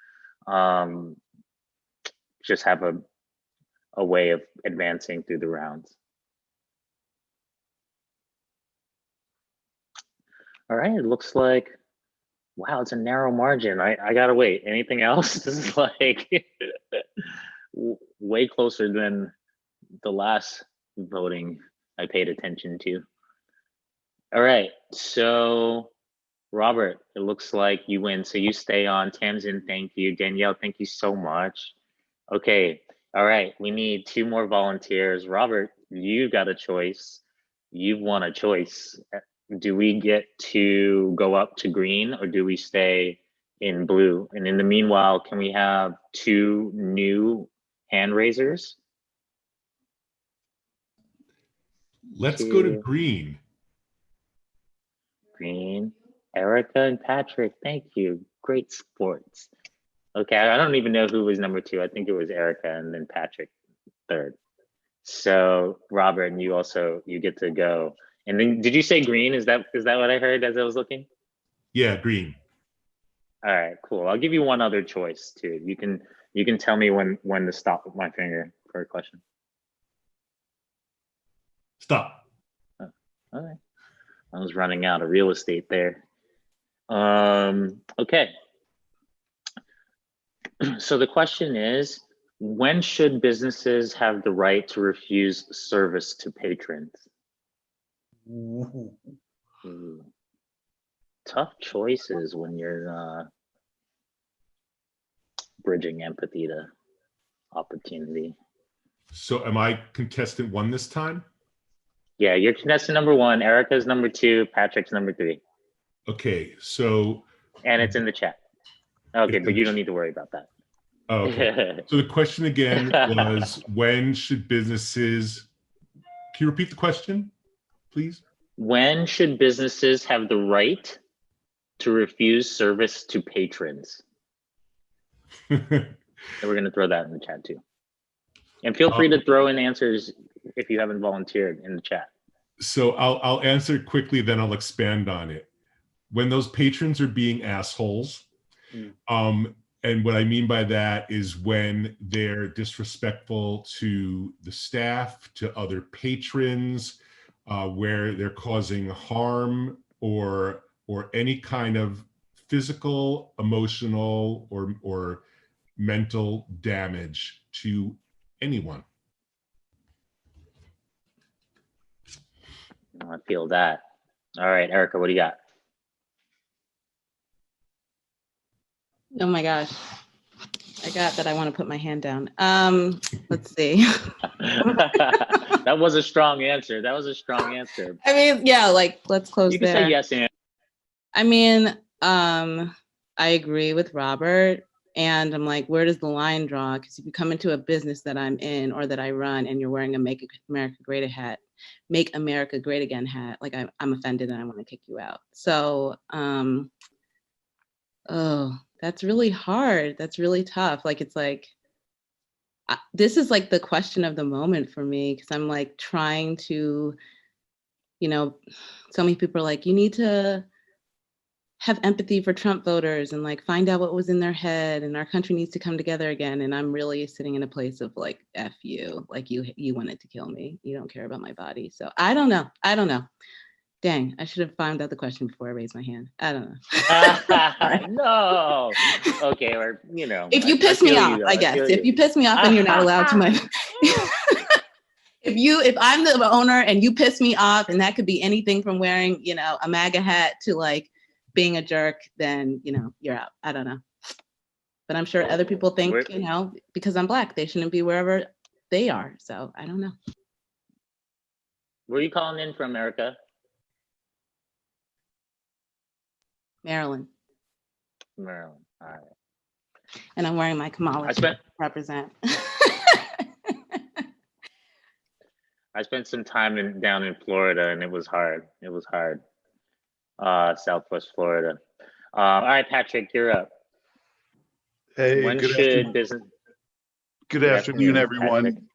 just have a way of advancing through the rounds. All right, it looks like, wow, it's a narrow margin. I gotta wait. Anything else? This is like way closer than the last voting I paid attention to. All right. So, Robert, it looks like you win. So you stay on. Tamsin, thank you. Danielle, thank you so much. Okay. All right. We need 2 more volunteers. Robert, you got a choice. You've won a choice. Do we get to go up to green or do we stay in blue? And in the meanwhile, can we have 2 new hand raisers? Let's go to green. Green. Erica and Patrick, thank you. Great sports. Okay, I don't even know who was number 2. I think it was Erica and then Patrick third. So Robert, and you get to go. And then did you say green? Is that what I heard as I was looking? Yeah, green. All right, cool. I'll give you one other choice too. You can tell me when to stop with my finger for a question. Stop. Oh, all right. I was running out of real estate there. Okay. So the question is, when should businesses have the right to refuse service to patrons? Ooh. Tough choices when you're bridging empathy to opportunity. So am I contestant 1 this time? Yeah, you're contestant number 1, Erica's number 2, Patrick's number 3. Okay, so. And it's in the chat. Okay, but you don't need to worry about that. Oh, okay. So the question again was, when should businesses, can you repeat the question, please? When should businesses have the right to refuse service to patrons? And we're going to throw that in the chat too. And feel free to throw in answers if you haven't volunteered in the chat. So I'll answer quickly, then I'll expand on it. When those patrons are being assholes, and what I mean by that is when they're disrespectful to the staff, to other patrons, where they're causing harm or any kind of physical, emotional, or mental damage to anyone. I feel that. All right, Erica, what do you got? Oh my gosh. I got that. I want to put my hand down. Let's see. That was a strong answer. I mean, yeah, like let's close you can there. say yes, Anne. I mean, I agree with Robert. And I'm like, where does the line draw? Because if you come into a business that I'm in or that I run and you're wearing a Make America Great Again hat, like I'm offended and I want to kick you out. So, oh, that's really hard. That's really tough. Like, it's like, this is like the question of the moment for me, because I'm like trying to, so many people are like, you need to have empathy for Trump voters and like find out what was in their head, and our country needs to come together again. And I'm really sitting in a place of like, F you, like you wanted to kill me. You don't care about my body. So I don't know. Dang, I should have found out the question before I raised my hand. I don't know. No. Okay, or if you piss me off, I guess. If you piss me off and you're not allowed to my if I'm the owner and you piss me off, and that could be anything from wearing, a MAGA hat to like being a jerk, then you're out. I don't know. But I'm sure other people think, because I'm Black, they shouldn't be wherever they are. So I don't know. Where are you calling in from, America? Maryland. All right. And I'm wearing my Kamala represent. I spent some time down in Florida, and it was hard. Southwest Florida. All right, Patrick, you're up. Hey, good afternoon, everyone.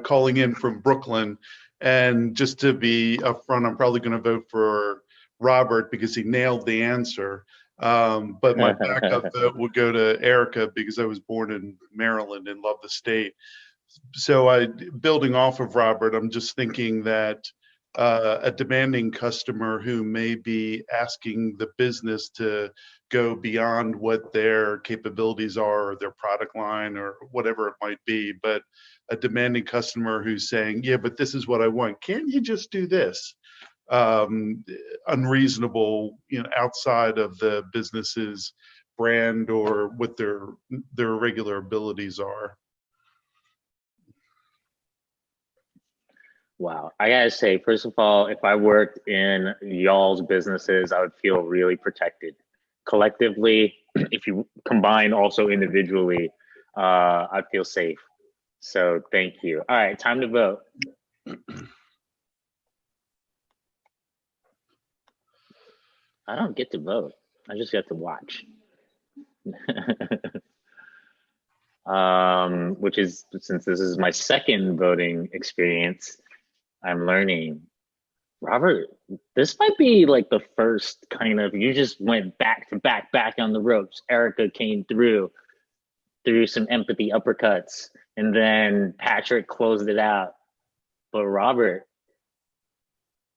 Calling in from Brooklyn. And just to be upfront, I'm probably going to vote for Robert because he nailed the answer. But my backup vote will go to Erica because I was born in Maryland and love the state. So building off of Robert, I'm just thinking that a demanding customer who may be asking the business to go beyond what their capabilities are or their product line or whatever it might be, but a demanding customer who's saying, yeah, but this is what I want. Can't you just do this? unreasonable, outside of the business's brand or what their regular abilities are. Wow. I gotta say, first of all, if I worked in y'all's businesses, I would feel really protected. Collectively, if you combine also individually, I'd feel safe. So thank you. All right, time to vote. I don't get to vote. I just get to watch. Which is, since this is my second voting experience, I'm learning. Robert, this might be like the first kind of, you just went back to back on the ropes. Erica came through some empathy uppercuts, and then Patrick closed it out. But Robert,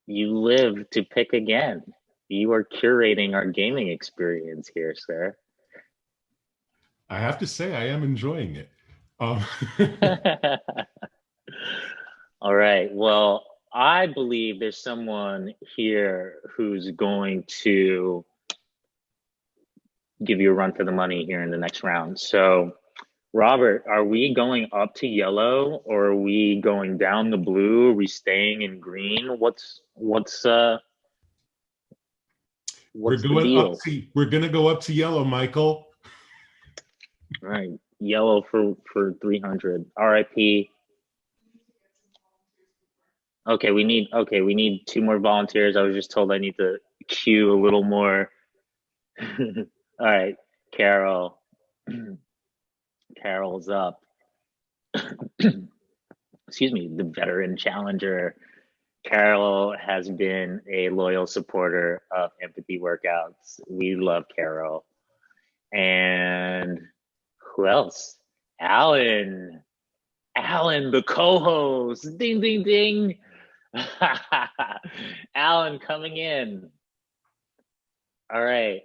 you live to pick again. You are curating our gaming experience here, sir. I have to say, I am enjoying it. All right. Well, I believe there's someone here who's going to give you a run for the money here in the next round. So, Robert, are we going up to yellow, or are we going down the blue? Are we staying in green? What's the deal? We're gonna go up to yellow, Michael. All right, yellow for 300. RIP. Okay, we need 2 more volunteers. I was just told I need to queue a little more. All right, Carol. Carol's up. Excuse me, the veteran challenger. Carol has been a loyal supporter of empathy workouts. We love Carol. And who else? Alan, the co-host. Ding, ding, ding. Alan coming in. All right.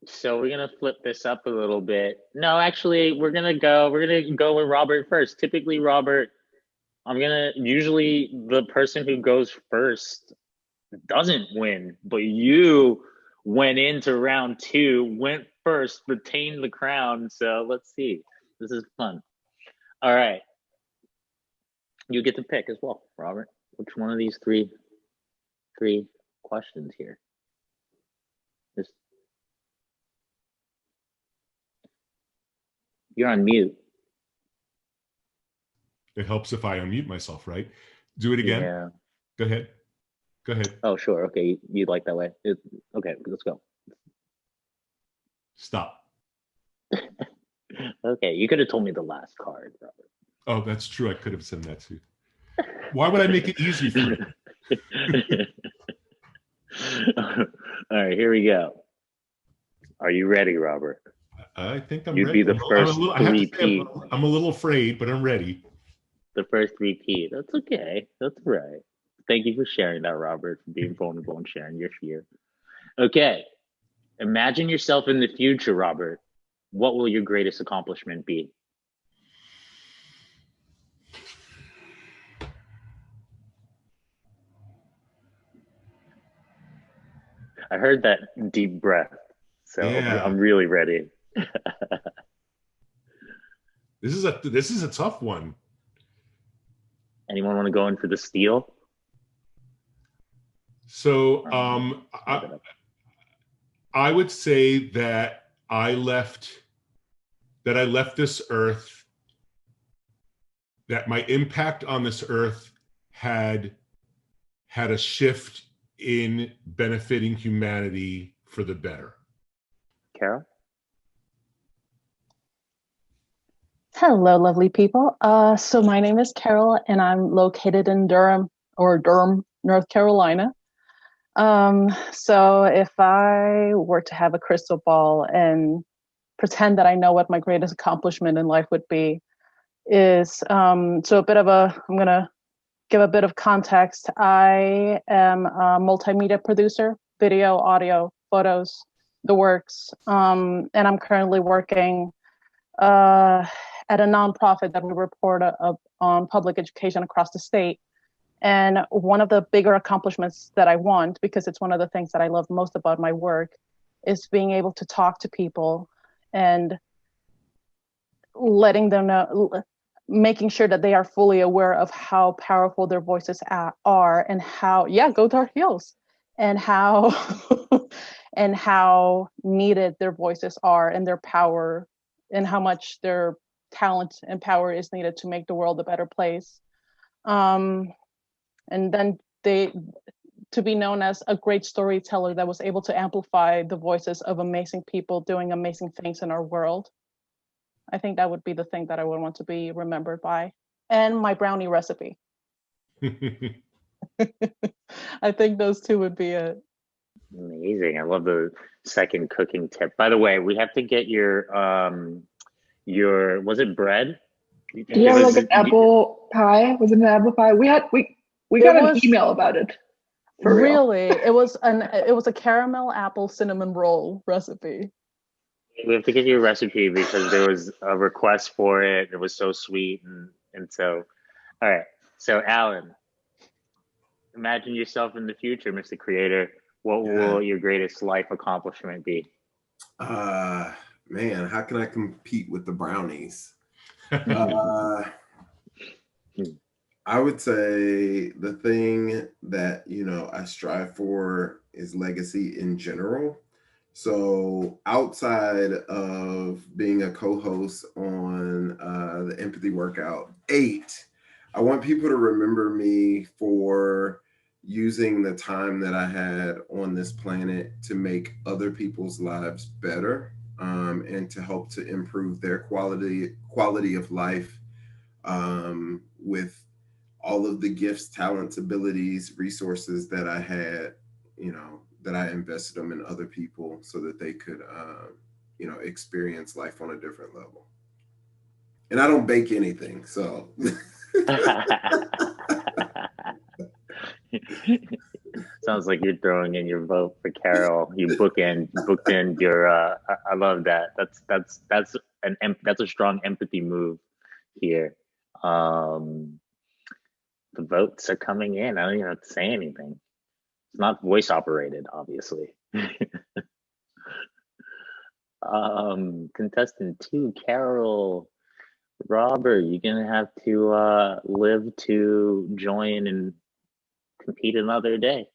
So we're gonna flip this up a little bit. No, actually, we're gonna go with Robert first. Typically, Robert, usually the person who goes first doesn't win, but you went into round 2, went first, retained the crown. So let's see. This is fun. All right. You get to pick as well, Robert. Which one of these three questions here? You're on mute. It helps if I unmute myself, right? Do it again. Yeah. Go ahead. Oh, sure. Okay, you like that way. Okay, let's go. Stop. Okay, you could have told me the last card, Robert. Oh, that's true. I could have said that too. Why would I make it easy for you? All right, here we go. Are you ready, Robert? I think I'm You'd ready. be the first repeat. I'm a little afraid, but I'm ready. The first repeat. That's okay. That's right. Thank you for sharing that, Robert, for being vulnerable and sharing your fear. Okay. Imagine yourself in the future, Robert. What will your greatest accomplishment be? I heard that deep breath, so yeah. I'm really ready. This is a tough one. Anyone want to go in for the steal? So I would say that I left this earth, that my impact on this earth had a shift in benefiting humanity for the better. Carol? Hello, lovely people. So my name is Carol, and I'm located in Durham, North Carolina. So if I were to have a crystal ball and pretend that I know what my greatest accomplishment in life would be, is I'm gonna give a bit of context. I am a multimedia producer, video, audio, photos, the works. And I'm currently working at a nonprofit that we report on public education across the state. And one of the bigger accomplishments that I want, because it's one of the things that I love most about my work, is being able to talk to people and letting them know, making sure that they are fully aware of how powerful their voices are, and how, yeah, go Tar Heels, and how and how needed their voices are, and their power, and how much their talent and power is needed to make the world a better place. And then to be known as a great storyteller that was able to amplify the voices of amazing people doing amazing things in our world. I think that would be the thing that I would want to be remembered by. And my brownie recipe. I think those two would be it. Amazing. I love the second cooking tip. By the way, we have to get your was it bread? Yeah, like an apple pie. Was it an apple pie? We got an email about it. For real. Really, it was a caramel apple cinnamon roll recipe. We have to get you a recipe because there was a request for it. It was so sweet, and so, all right. So, Alan, imagine yourself in the future, Mr. Creator. What will your greatest life accomplishment be? Man, how can I compete with the brownies? I would say the thing that, I strive for is legacy in general. So outside of being a co-host on the Empathy Workout 8, I want people to remember me for using the time that I had on this planet to make other people's lives better, and to help to improve their quality of life, with all of the gifts, talents, abilities, resources that I had, that I invested them in other people so that they could, experience life on a different level. And I don't bake anything, so. Sounds like you're throwing in your vote for Carol. You booked in your. I love that. That's a strong empathy move here. The votes are coming in. I don't even have to say anything. It's not voice operated, obviously. Contestant 2, Carol. Robert, you're gonna have to live to join and compete another day,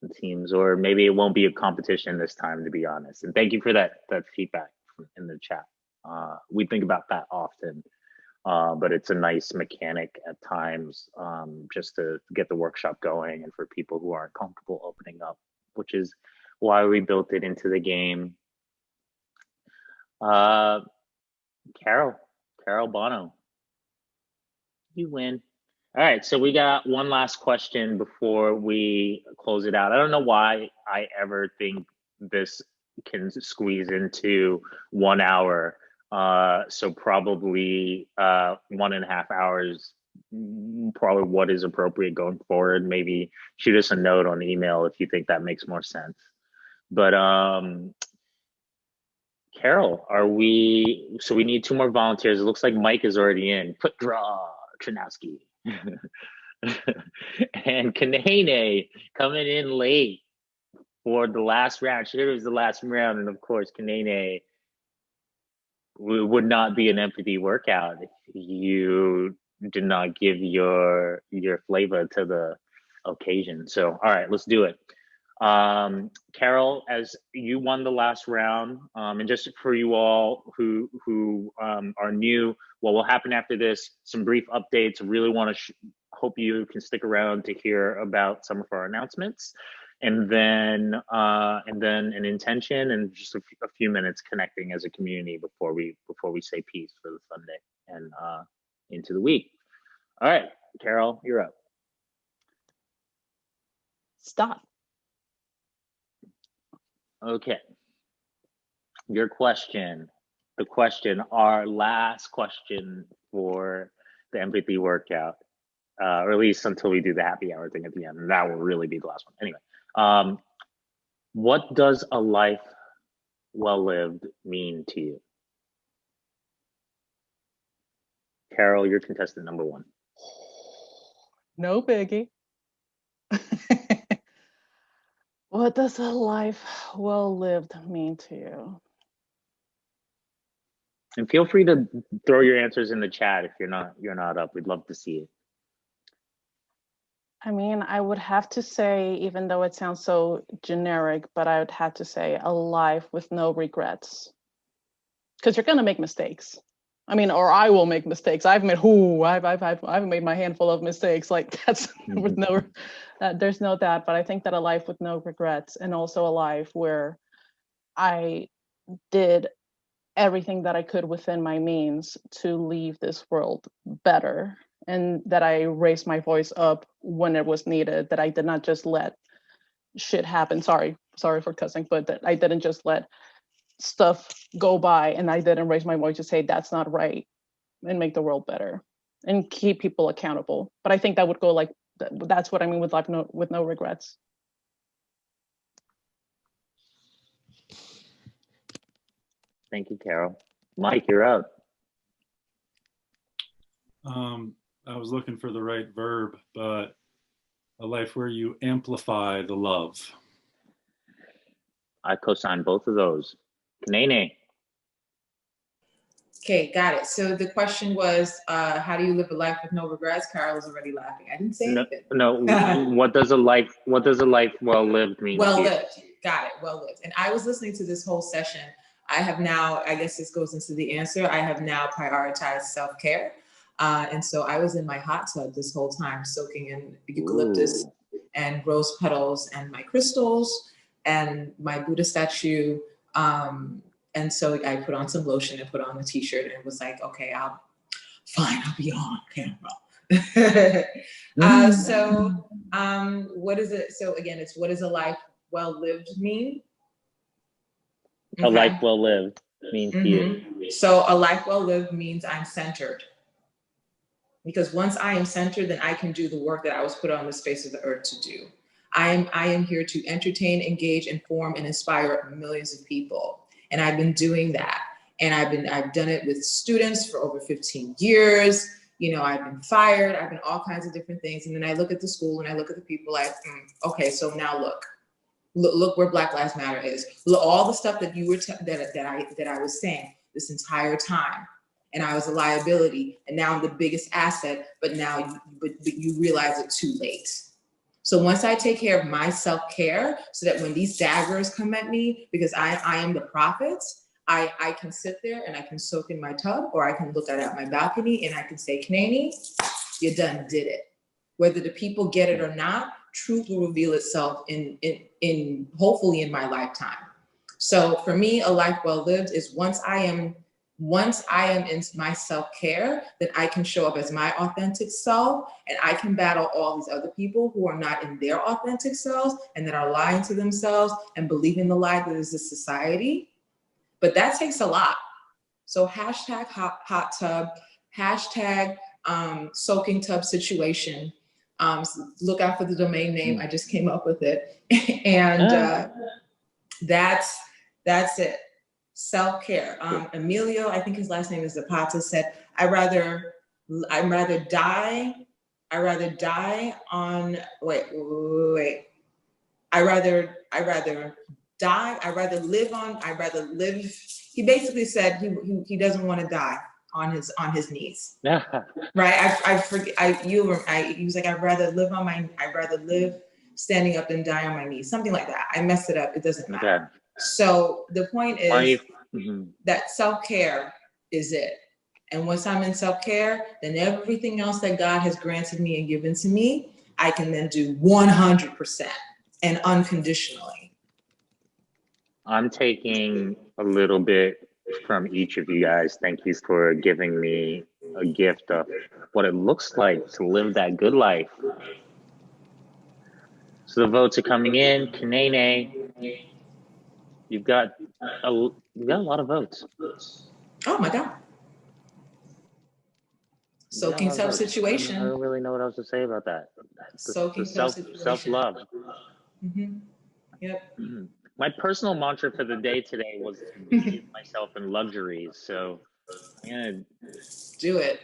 it seems, or maybe it won't be a competition this time, to be honest. And thank you for that feedback in the chat. We think about that often, but it's a nice mechanic at times, just to get the workshop going, and for people who aren't comfortable opening up, which is why we built it into the game. Carol Bono, you win. All right, so we got one last question before we close it out. I don't know why I ever think this can squeeze into 1 hour. So probably 1.5 hours, probably what is appropriate going forward. Maybe shoot us a note on email if you think that makes more sense. But Carol, so we need 2 more volunteers. It looks like Mike is already in. Put draw, Trinowski. And Kanene coming in late for the last round. She was the last round, and of course, Kanene would not be an empathy workout if you did not give your flavor to the occasion. So, all right, let's do it. Carol, as you won the last round, and just for you all who are new, what will happen after this, some brief updates. Really want to hope you can stick around to hear about some of our announcements, and then an intention, and just a few minutes connecting as a community before we say peace for the Sunday and into the week. All right, Carol, you're up. Stop. Okay. Your question, our last question for the empathy workout, or at least until we do the happy hour thing at the end, and that will really be the last one. Anyway, what does a life well lived mean to you? Carol, you're contestant number 1. No biggie. What does a life well lived mean to you? And feel free to throw your answers in the chat if you're not up. We'd love to see it. I mean, I would have to say, even though it sounds so generic, but I would have to say a life with no regrets. Because you're gonna make mistakes. I mean, or I will make mistakes. I've made I've made my handful of mistakes. Like that's with no, there's no doubt. But I think that a life with no regrets, and also a life where I did everything that I could within my means to leave this world better, and that I raised my voice up when it was needed, that I did not just let shit happen. Sorry for cussing, but that I didn't just let stuff go by and I didn't raise my voice to say that's not right and make the world better and keep people accountable. But I think that would go like, that's what I mean with life with no regrets. Thank you, Carol. Mike, you're up. I was looking for the right verb, but a life where you amplify the love. I co-sign both of those. Kanene. Okay, got it. So the question was, how do you live a life with no regrets? Carol was already laughing. I didn't say anything. No. What does a life well lived mean? Well lived. Got it. Well lived. And I was listening to this whole session. I have now, I guess this goes into the answer. I have now prioritized self-care. And so I was in my hot tub this whole time, soaking in eucalyptus and rose petals and my crystals and my Buddha statue. And so I put on some lotion and put on a t-shirt and was like, okay, I'll be on camera. What is it? So again, it's what does a life well lived mean? A life well lived means to you. So a life well lived means I'm centered. Because once I am centered, then I can do the work that I was put on the face of the earth to do. I am here to entertain, engage, inform, and inspire millions of people. And I've been doing that. And I've done it with students for over 15 years. You know, I've been fired. I've been all kinds of different things. And then I look at the school and I look at the people like, okay, so now look where Black Lives Matter is. Look, all the stuff that you were that I was saying this entire time. And I was a liability, and now I'm the biggest asset, but you realize it too late. So once I take care of my self-care, so that when these daggers come at me, because I am the prophet, I can sit there and I can soak in my tub, or I can look out my balcony and I can say, Kanene, you done did it. Whether the people get it or not, truth will reveal itself in hopefully in my lifetime. So for me, a life well lived is once I am in my self-care, that I can show up as my authentic self, and I can battle all these other people who are not in their authentic selves and that are lying to themselves and believing the lie that is this society. But that takes a lot. So hashtag hot tub, hashtag soaking tub situation. Look out for the domain name. I just came up with it. And that's it. Self-care. Emilio, I think his last name is Zapata, said, I'd rather die on, he basically said he doesn't want to die on his knees. Right? I forget, he was like, I'd rather live standing up than die on my knees. Something like that. I messed it up. It doesn't matter. Okay. So the point is that self-care is it. And once I'm in self-care, then everything else that God has granted me and given to me, I can then do 100% and unconditionally. I'm taking a little bit from each of you guys. Thank you for giving me a gift of what it looks like to live that good life. So the votes are coming in. Kanene, you've got a lot of votes. Oh my God. Soaking tub situation. I don't really know what else to say about that. Soaking tub situation. Self-love. Yep. My personal mantra for the day today was to bathe myself in luxuries. So I'm gonna do it.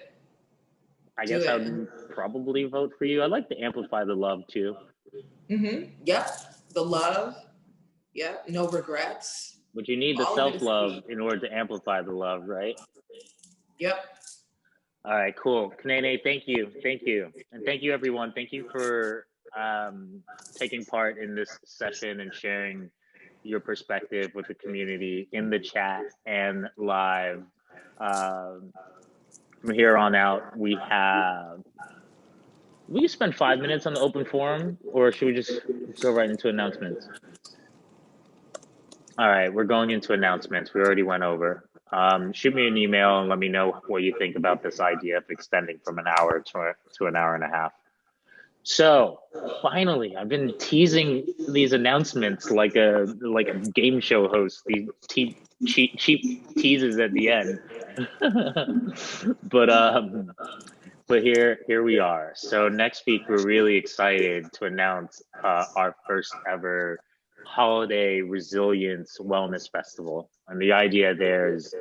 I Do guess I it. would probably vote for you. I'd like to amplify the love too. Yep. The love. Yep. No regrets. But you need the All of it is self-love key. in order to amplify the love, right? Yep. All right, cool. Kanene, thank you. Thank you. And thank you, everyone. Thank you for taking part in this session and sharing your perspective with the community in the chat and live. From here on out, we can spend 5 minutes on the open forum, or should we just go right into announcements? All right, we're going into announcements. We already went over. Shoot me an email and let me know what you think about this idea of extending from an hour to an hour and a half. So finally, I've been teasing these announcements like a game show host. These cheap teases at the end. But here we are. So next week, we're really excited to announce our first ever holiday resilience wellness festival. And the idea there is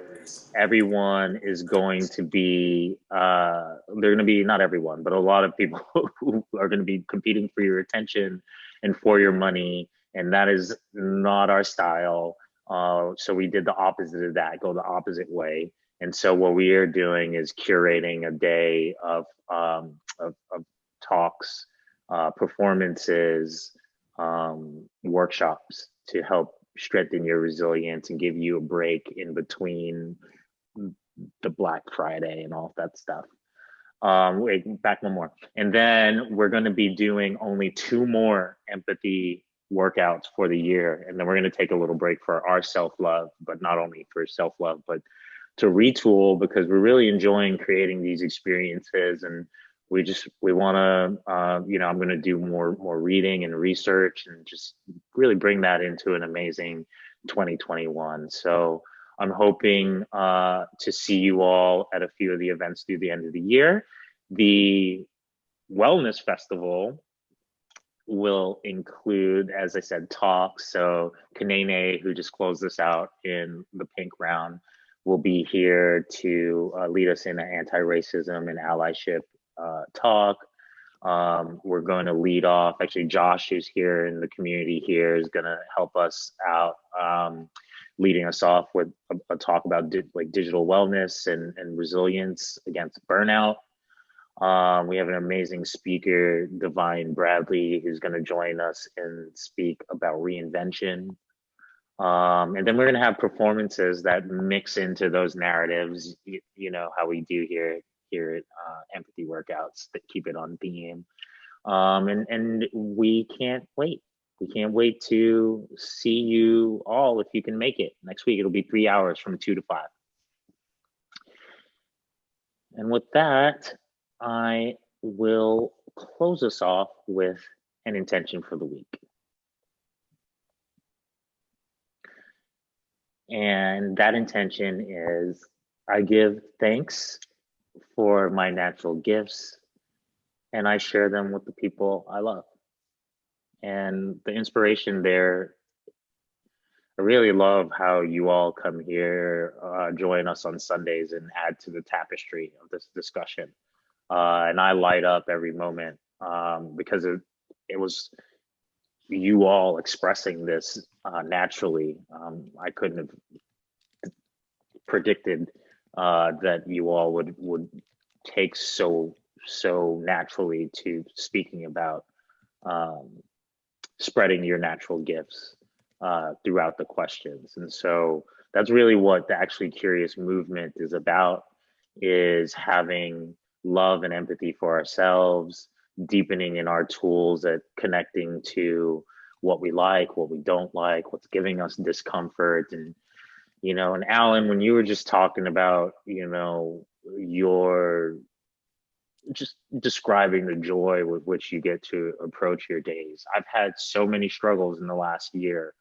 everyone is going to be, they're going to be, not everyone, but a lot of people who are going to be competing for your attention and for your money. And that is not our style. So we did the opposite of that, go the opposite way. And so what we are doing is curating a day of talks, performances, workshops to help strengthen your resilience and give you a break in between the Black Friday and all that stuff. Wait, back one more. And then we're going to be doing only 2 more empathy workouts for the year. And then we're going to take a little break for our self-love, but not only for self-love, but to retool, because we're really enjoying creating these experiences. And we want to, I'm going to do more reading and research and just really bring that into an amazing 2021. So I'm hoping to see you all at a few of the events through the end of the year. The Wellness Festival will include, as I said, talks. So Kanene, who just closed this out in the pink round, will be here to lead us in an anti-racism and allyship talk. We're going to lead off, actually Josh, who's here in the community here, is going to help us out, leading us off with a talk about digital wellness and resilience against burnout. We have an amazing speaker, Divine Bradley, who's going to join us and speak about reinvention. And then we're going to have performances that mix into those narratives, you know, how we do here at Empathy Workouts, that keep it on theme. And we can't wait. We can't wait to see you all if you can make it. Next week, it'll be 3 hours from 2 to 5. And with that, I will close us off with an intention for the week. And that intention is, I give thanks for my natural gifts and I share them with the people I love. And the inspiration there, I really love how you all come here, join us on Sundays and add to the tapestry of this discussion. And I light up every moment because it was you all expressing this naturally. I couldn't have predicted that you all would take so naturally to speaking about spreading your natural gifts throughout the questions. And so that's really what the Actually Curious movement is about, is having love and empathy for ourselves, deepening in our tools at connecting to what we like, what we don't like, what's giving us discomfort. And, you know, and Alan, when you were just talking about, you know, your just describing the joy with which you get to approach your days. I've had so many struggles in the last year,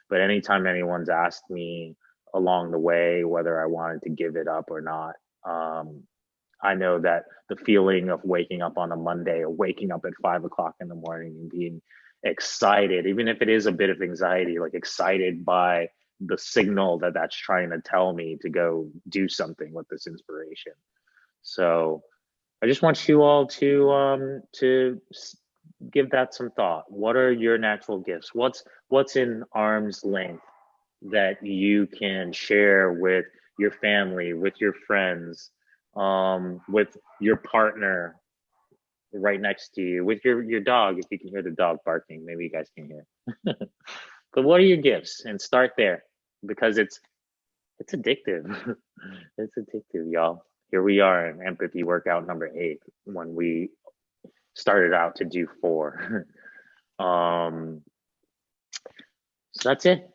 but anytime anyone's asked me along the way whether I wanted to give it up or not, I know that the feeling of waking up on a Monday or waking up at 5 o'clock in the morning and being excited, even if it is a bit of anxiety, like excited by the signal that that's trying to tell me to go do something with this inspiration. So I just want you all to give that some thought. What are your natural gifts? What's in arm's length that you can share with your family, with your friends, with your partner right next to you, with your dog, if you can hear the dog barking, maybe you guys can hear. But what are your gifts? And start there, because it's addictive. It's addictive, y'all. Here we are in empathy workout number 8 when we started out to do 4. So that's it.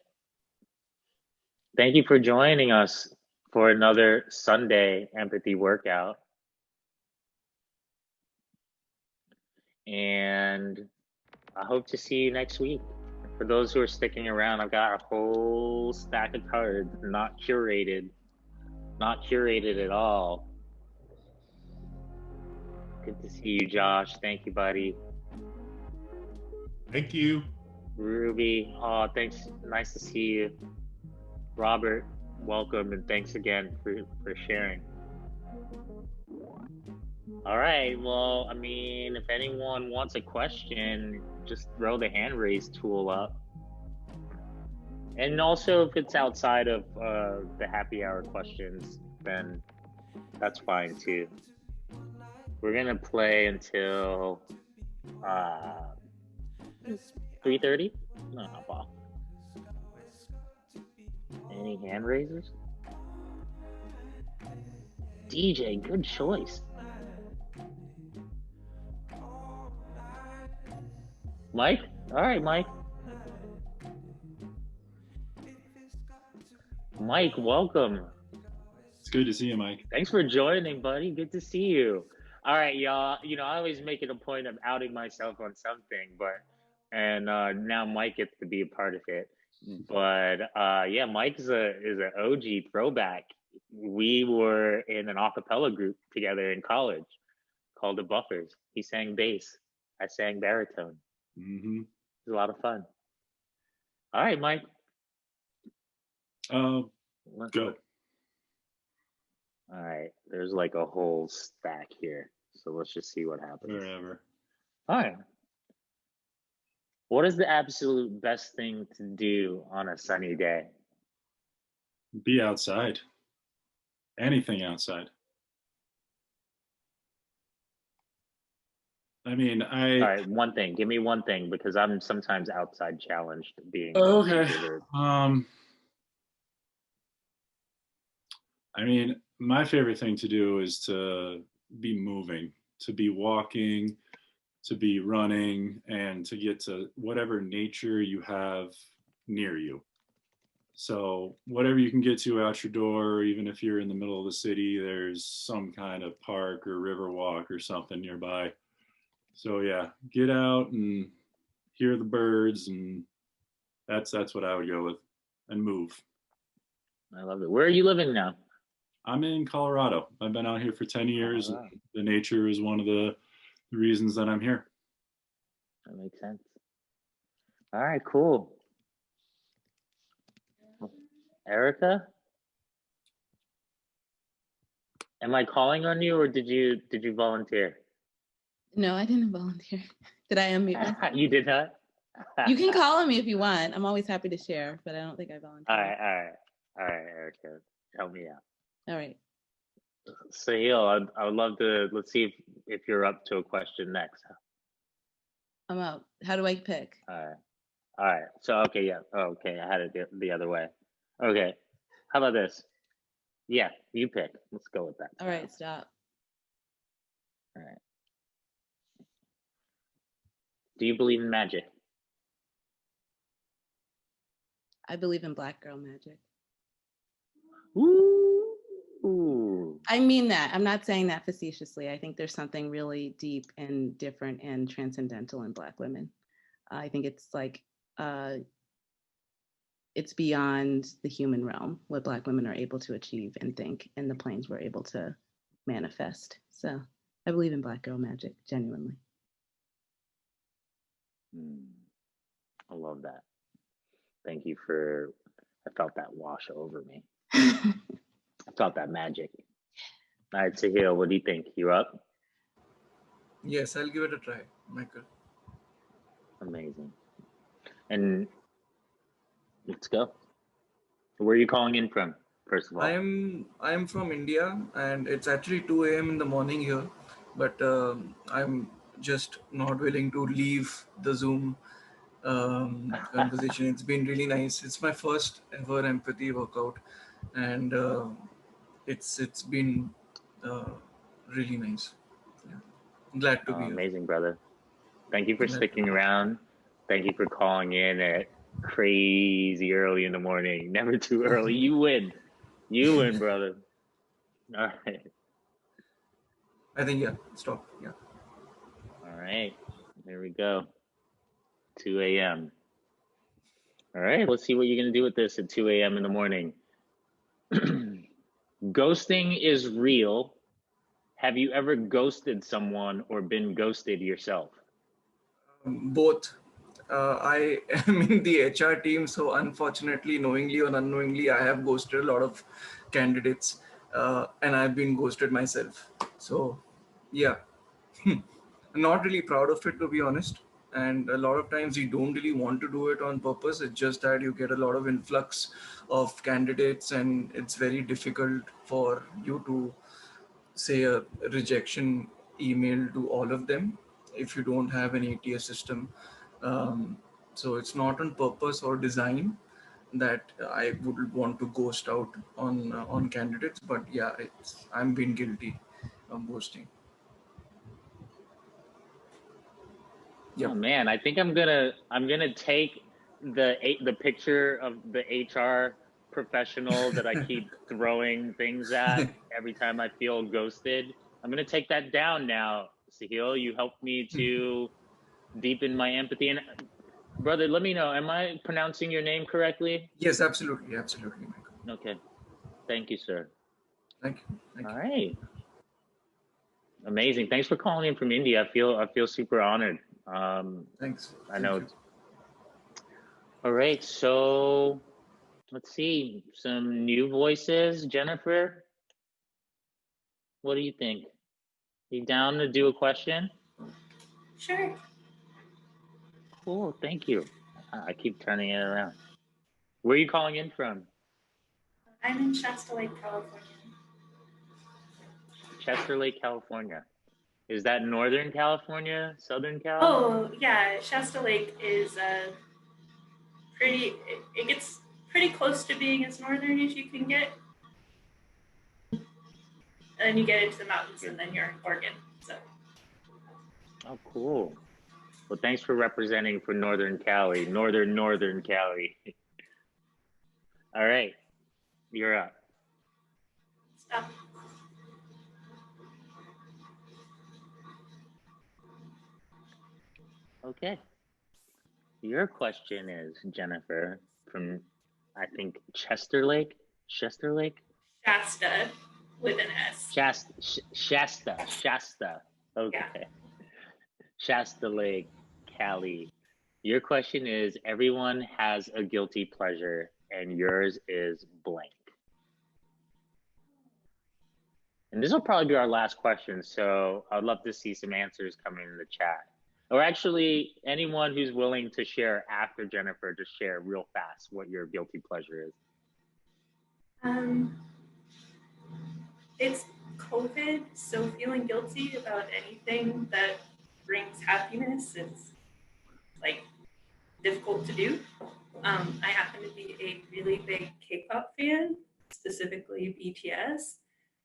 Thank you for joining us for another Sunday empathy workout. And I hope to see you next week. For those who are sticking around, I've got a whole stack of cards, not curated at all. Good to see you, Josh. Thank you, buddy. Thank you. Ruby, oh, thanks. Nice to see you. Robert, welcome, and thanks again for sharing. All right, well, I mean, if anyone wants a question, just throw the hand raise tool up. And also, if it's outside of the happy hour questions, then that's fine too. We're gonna play until 3:30. No, hop off. Any hand raisers? DJ, good choice. Mike? All right, Mike. Mike, welcome. It's good to see you, Mike. Thanks for joining, buddy. Good to see you. All right, y'all. You know, I always make it a point of outing myself on something, and now Mike gets to be a part of it. But yeah, Mike is an OG throwback. We were in an a cappella group together in college called the Buffers. He sang bass. I sang baritone. Mm-hmm. It was a lot of fun. All right, Mike. Go. All right, there's like a whole stack here. So let's just see what happens. Wherever. All right. What is the absolute best thing to do on a sunny day? Be outside. Anything outside. I mean, All right, one thing. Give me one thing, because I'm sometimes outside challenged being. Okay. I mean, my favorite thing to do is to be moving, to be walking, to be running, and to get to whatever nature you have near you. So whatever you can get to out your door, even if you're in the middle of the city, there's some kind of park or river walk or something nearby. So yeah, get out and hear the birds, and that's what I would go with, and move. I love it. Where are you living now? I'm in Colorado. I've been out here for 10 years. And the nature is one of the reasons that I'm here. That makes sense. All right, cool. Erica? Am I calling on you, or did you volunteer? No, I didn't volunteer. Did I unmute myself? You did not? You can call on me if you want. I'm always happy to share, but I don't think I volunteered. All right, Erica, help me out. All right. Sahil, I would love to, let's see if you're up to a question next. I'm up. How do I pick? All right. So, okay, yeah. Okay, I had it the other way. Okay, how about this? Yeah, you pick. Let's go with that. All right, stop. All right. Do you believe in magic? I believe in black girl magic. Ooh. I mean that. I'm not saying that facetiously. I think there's something really deep and different and transcendental in Black women. I think it's like, it's beyond the human realm, what Black women are able to achieve and think, and the planes we're able to manifest. So I believe in black girl magic, genuinely. I love that. Thank you for, I felt that wash over me. I felt that magic. All right, Sahil, what do you think? You up? Yes, I'll give it a try, Michael. Amazing. And let's go. Where are you calling in from, first of all? I'm from India, and it's actually 2 a.m. in the morning here, but I'm just not willing to leave the Zoom conversation. It's been really nice. It's my first ever empathy workout, and it's been really nice. Yeah. Glad to be here. Amazing, brother. Thank you for Glad to sticking around. Thank you for calling in at crazy early in the morning. Never too early. You win. You win, brother. All right. I think, yeah, stop. Yeah. All right. Here we go. 2 a.m. All right. Let's see what you're going to do with this at 2 a.m. in the morning. Ghosting is real. Have you ever ghosted someone or been ghosted yourself? Both. I am in the HR team, so unfortunately, knowingly or unknowingly, I have ghosted a lot of candidates, and I've been ghosted myself. So, yeah, I'm not really proud of it, to be honest. And a lot of times you don't really want to do it on purpose. It's just that you get a lot of influx of candidates, and it's very difficult for you to say a rejection email to all of them if you don't have an ATS system. So it's not on purpose or design that I would want to ghost out on candidates, but yeah, I'm being guilty of ghosting. Oh man, I think I'm gonna take the picture of the HR professional that I keep throwing things at every time I feel ghosted. I'm gonna take that down now, Sahil. You helped me to deepen my empathy. And brother, let me know, am I pronouncing your name correctly? Yes, absolutely, absolutely, Michael. Okay. Thank you, sir. Thank you. All right. Amazing. Thanks for calling in from India. I feel super honored. Thanks. I know. All right. So let's see. Some new voices. Jennifer, what do you think? You down to do a question? Sure. Cool. Thank you. I keep turning it around. Where are you calling in from? I'm in Shasta Lake, California. Chester Lake, California. Is that Northern California, Southern Cal? Oh, yeah. Shasta Lake is it gets pretty close to being as northern as you can get. And then you get into the mountains and then you're in Oregon. So. Oh, cool. Well, thanks for representing for Northern Cali, Northern Cali. All right, you're up. Stop. Okay. Your question is, Jennifer, from, I think, Chester Lake? Shasta with an S. Shasta. Okay. Yeah. Shasta Lake, Cali. Your question is, everyone has a guilty pleasure and yours is blank. And this will probably be our last question, so I'd love to see some answers coming in the chat. Or actually, anyone who's willing to share after Jennifer, just share real fast what your guilty pleasure is. It's COVID, so feeling guilty about anything that brings happiness is like difficult to do. I happen to be a really big K-pop fan, specifically BTS,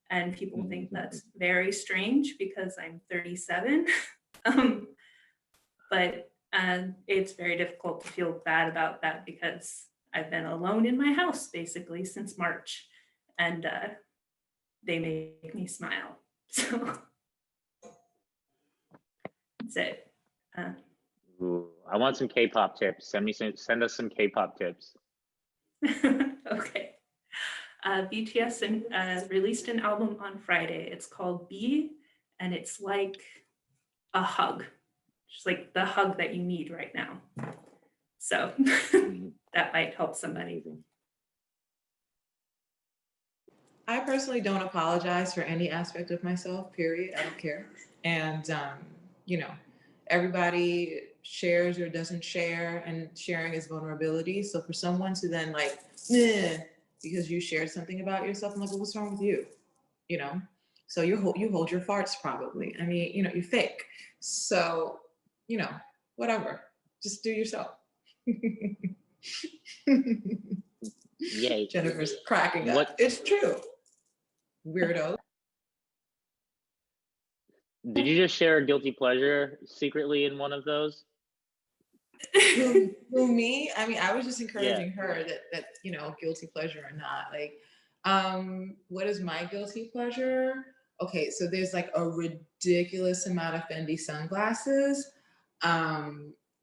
and people think that's very strange because I'm 37. But it's very difficult to feel bad about that because I've been alone in my house basically since March, and they make me smile. So that's it. Ooh, I want some K-pop tips. Send us some K-pop tips. Okay. BTS released an album on Friday. It's called B, and it's like a hug. Just like the hug that you need right now. So that might help somebody. I personally don't apologize for any aspect of myself, period. I don't care. And you know, everybody shares or doesn't share, and sharing is vulnerability. So for someone to then like, because you shared something about yourself, I'm like, well, what's wrong with you? You know? So you hold your farts probably. I mean, you know, you fake. So, you know, whatever. Just do yourself. Yay. Jennifer's cracking up. What? It's true. Weirdo. Did you just share a guilty pleasure secretly in one of those? Who me? I mean, I was just encouraging her that you know, guilty pleasure or not. Like, what is my guilty pleasure? Okay, so there's like a ridiculous amount of Fendi sunglasses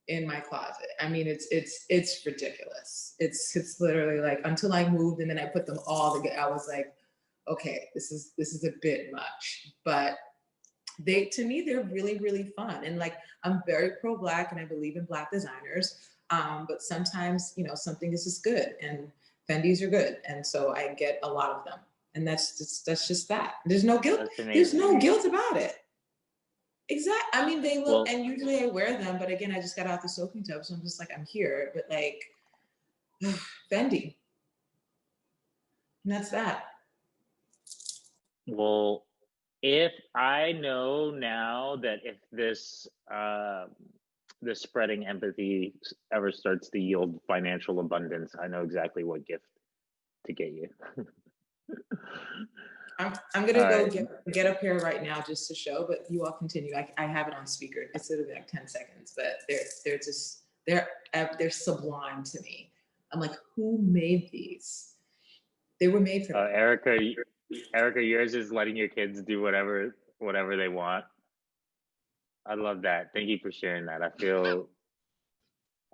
in my closet. I mean, it's ridiculous. It's literally like, until I moved and then I put them all together, I was like, okay, this is a bit much. But to me, they're really, really fun. And like, I'm very pro-Black and I believe in Black designers. But sometimes, you know, something is just good, and Fendi's are good. And so I get a lot of them. And that's just that. There's no guilt. There's no guilt about it. Exactly. I mean, they look, and usually I wear them, but again, I just got out the soaking tub. So I'm just like, I'm here, but like, Fendi. And that's that. Well, if I know now that if this this spreading empathy ever starts to yield financial abundance, I know exactly what gift to get you. I'm gonna get a pair right now just to show, but you all continue. I have it on speaker. It's literally like 10 seconds, but they're sublime to me. I'm like, who made these? They were made for me. Erica, yours is letting your kids do whatever they want. I love that. Thank you for sharing that. I feel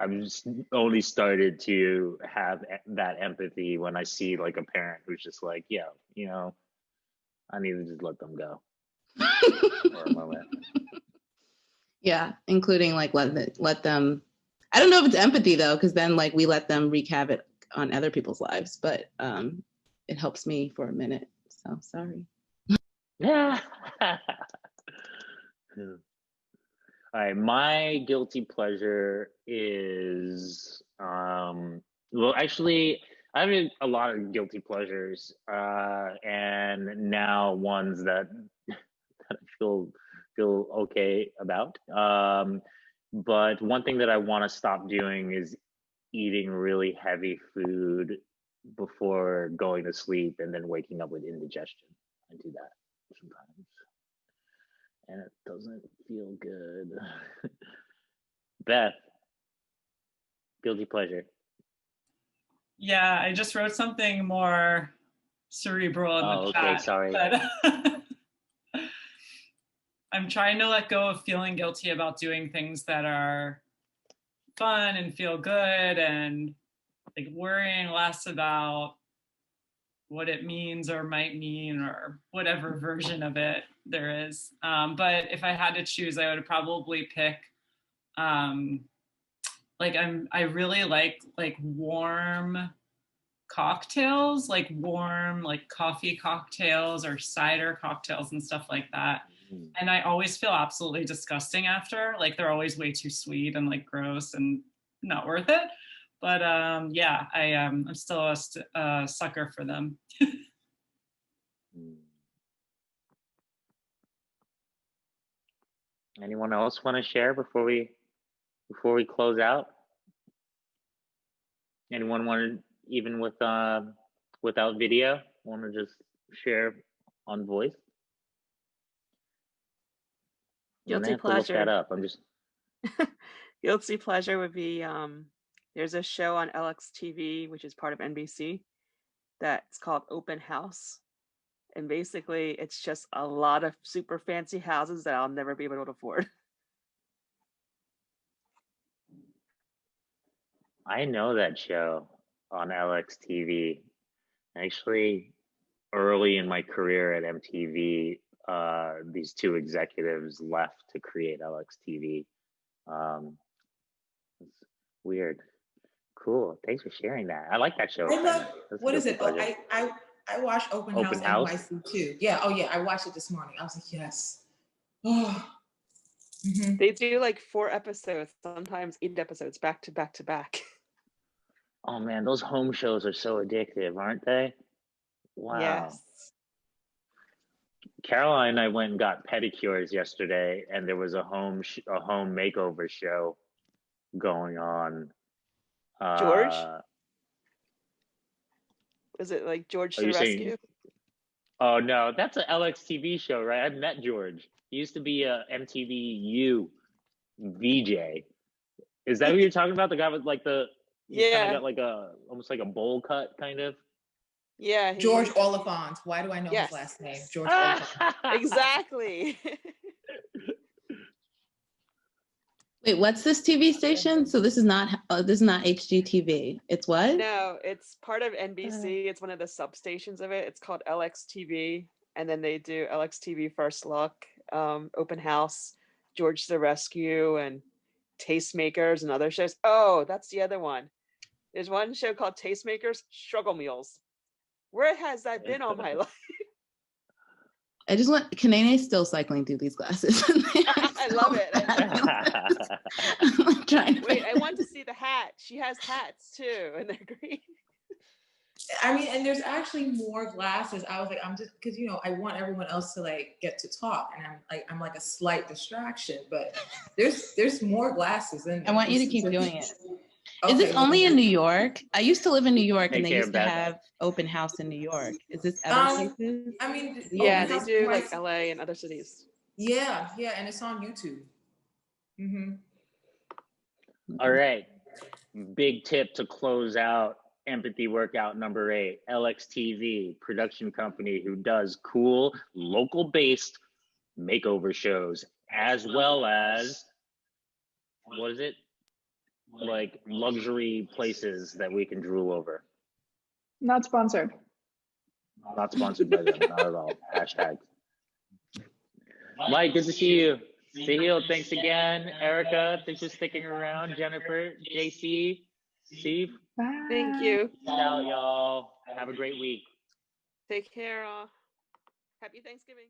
I'm just only started to have that empathy when I see like a parent who's just like, yo, you know, I need to just let them go for a moment. Yeah, including like let them. I don't know if it's empathy though, because then like we let them wreak havoc on other people's lives, but it helps me for a minute. So sorry. Yeah. All right, my guilty pleasure is well, actually, I have a lot of guilty pleasures, and now ones that I feel okay about. But one thing that I want to stop doing is eating really heavy food before going to sleep and then waking up with indigestion. I do that sometimes, and it doesn't feel good. Beth, guilty pleasure. Yeah, I just wrote something more cerebral in the chat. Okay, sorry. But I'm trying to let go of feeling guilty about doing things that are fun and feel good, and like worrying less about what it means or might mean or whatever version of it there is. But if I had to choose, I would probably pick I really like warm cocktails, like warm like coffee cocktails or cider cocktails and stuff like that. And I always feel absolutely disgusting after. Like they're always way too sweet and like gross and not worth it. But yeah, I'm still a sucker for them. Anyone else want to share before we close out? Anyone want to, even with without video, want to just share on voice? Guilty pleasure. Look that up. I'm just guilty pleasure would be there's a show on LXTV, which is part of NBC, that's called Open House. And basically it's just a lot of super fancy houses that I'll never be able to afford. I know that show on LXTV. Actually, early in my career at MTV, these two executives left to create LXTV. It's weird. Cool. Thanks for sharing that. I like that show. I love, what is it? Oh, I watched Open House NYC too. Yeah. Oh yeah. I watched it this morning. I was like, yes. Oh They do like 4 episodes, sometimes 8 episodes back to back to back. Oh man, those home shows are so addictive, aren't they? Wow. Yes. Caroline and I went and got pedicures yesterday, and there was a home makeover show going on. George? Was it like George Are the you saying? Rescue? Oh no, that's an LX TV show, right? I've met George. He used to be a MTV VJ. Is that who you're talking about? The guy with like the he's kind Yeah. of got like almost like a bowl cut kind of. Yeah. George Oliphant. Why do I know Yes. his last name? George Oliphant. Exactly. Wait, what's this TV station? So this is not HGTV. It's what? No, it's part of NBC. It's one of the substations of it. It's called LXTV, and then they do LXTV First Look, Open House, George the Rescue, and Tastemakers and other shows. Oh, that's the other one. There's one show called Tastemakers Struggle Meals. Where has that been all my life? I just want Kanene still cycling through these glasses. I love it. I'm trying to Wait, I want to see the hat. She has hats too, and they're green. I mean, and there's actually more glasses. I was like, I'm just because I want everyone else to like get to talk, and I'm like a slight distraction. But there's more glasses in there. I want you to keep doing it. Okay, Is this only in New York? I used to live in New York, and Take they care, used to Beth. have open house in New York. Is this other places? I mean, Yeah, Open they House do twice- like LA and other cities. Yeah, and it's on YouTube. All right. Big tip to close out empathy workout number 8. LXTV, production company who does cool local based makeover shows, as well as what is it? Like luxury places that we can drool over. Not sponsored. Not sponsored by them, not at all. Hashtag. Mike, good to see you. Sahil, thanks again. Erica, thanks for sticking around. Jennifer, JC, Steve. Thank you. Peace out, y'all. Have a great week. Take care. Happy Thanksgiving.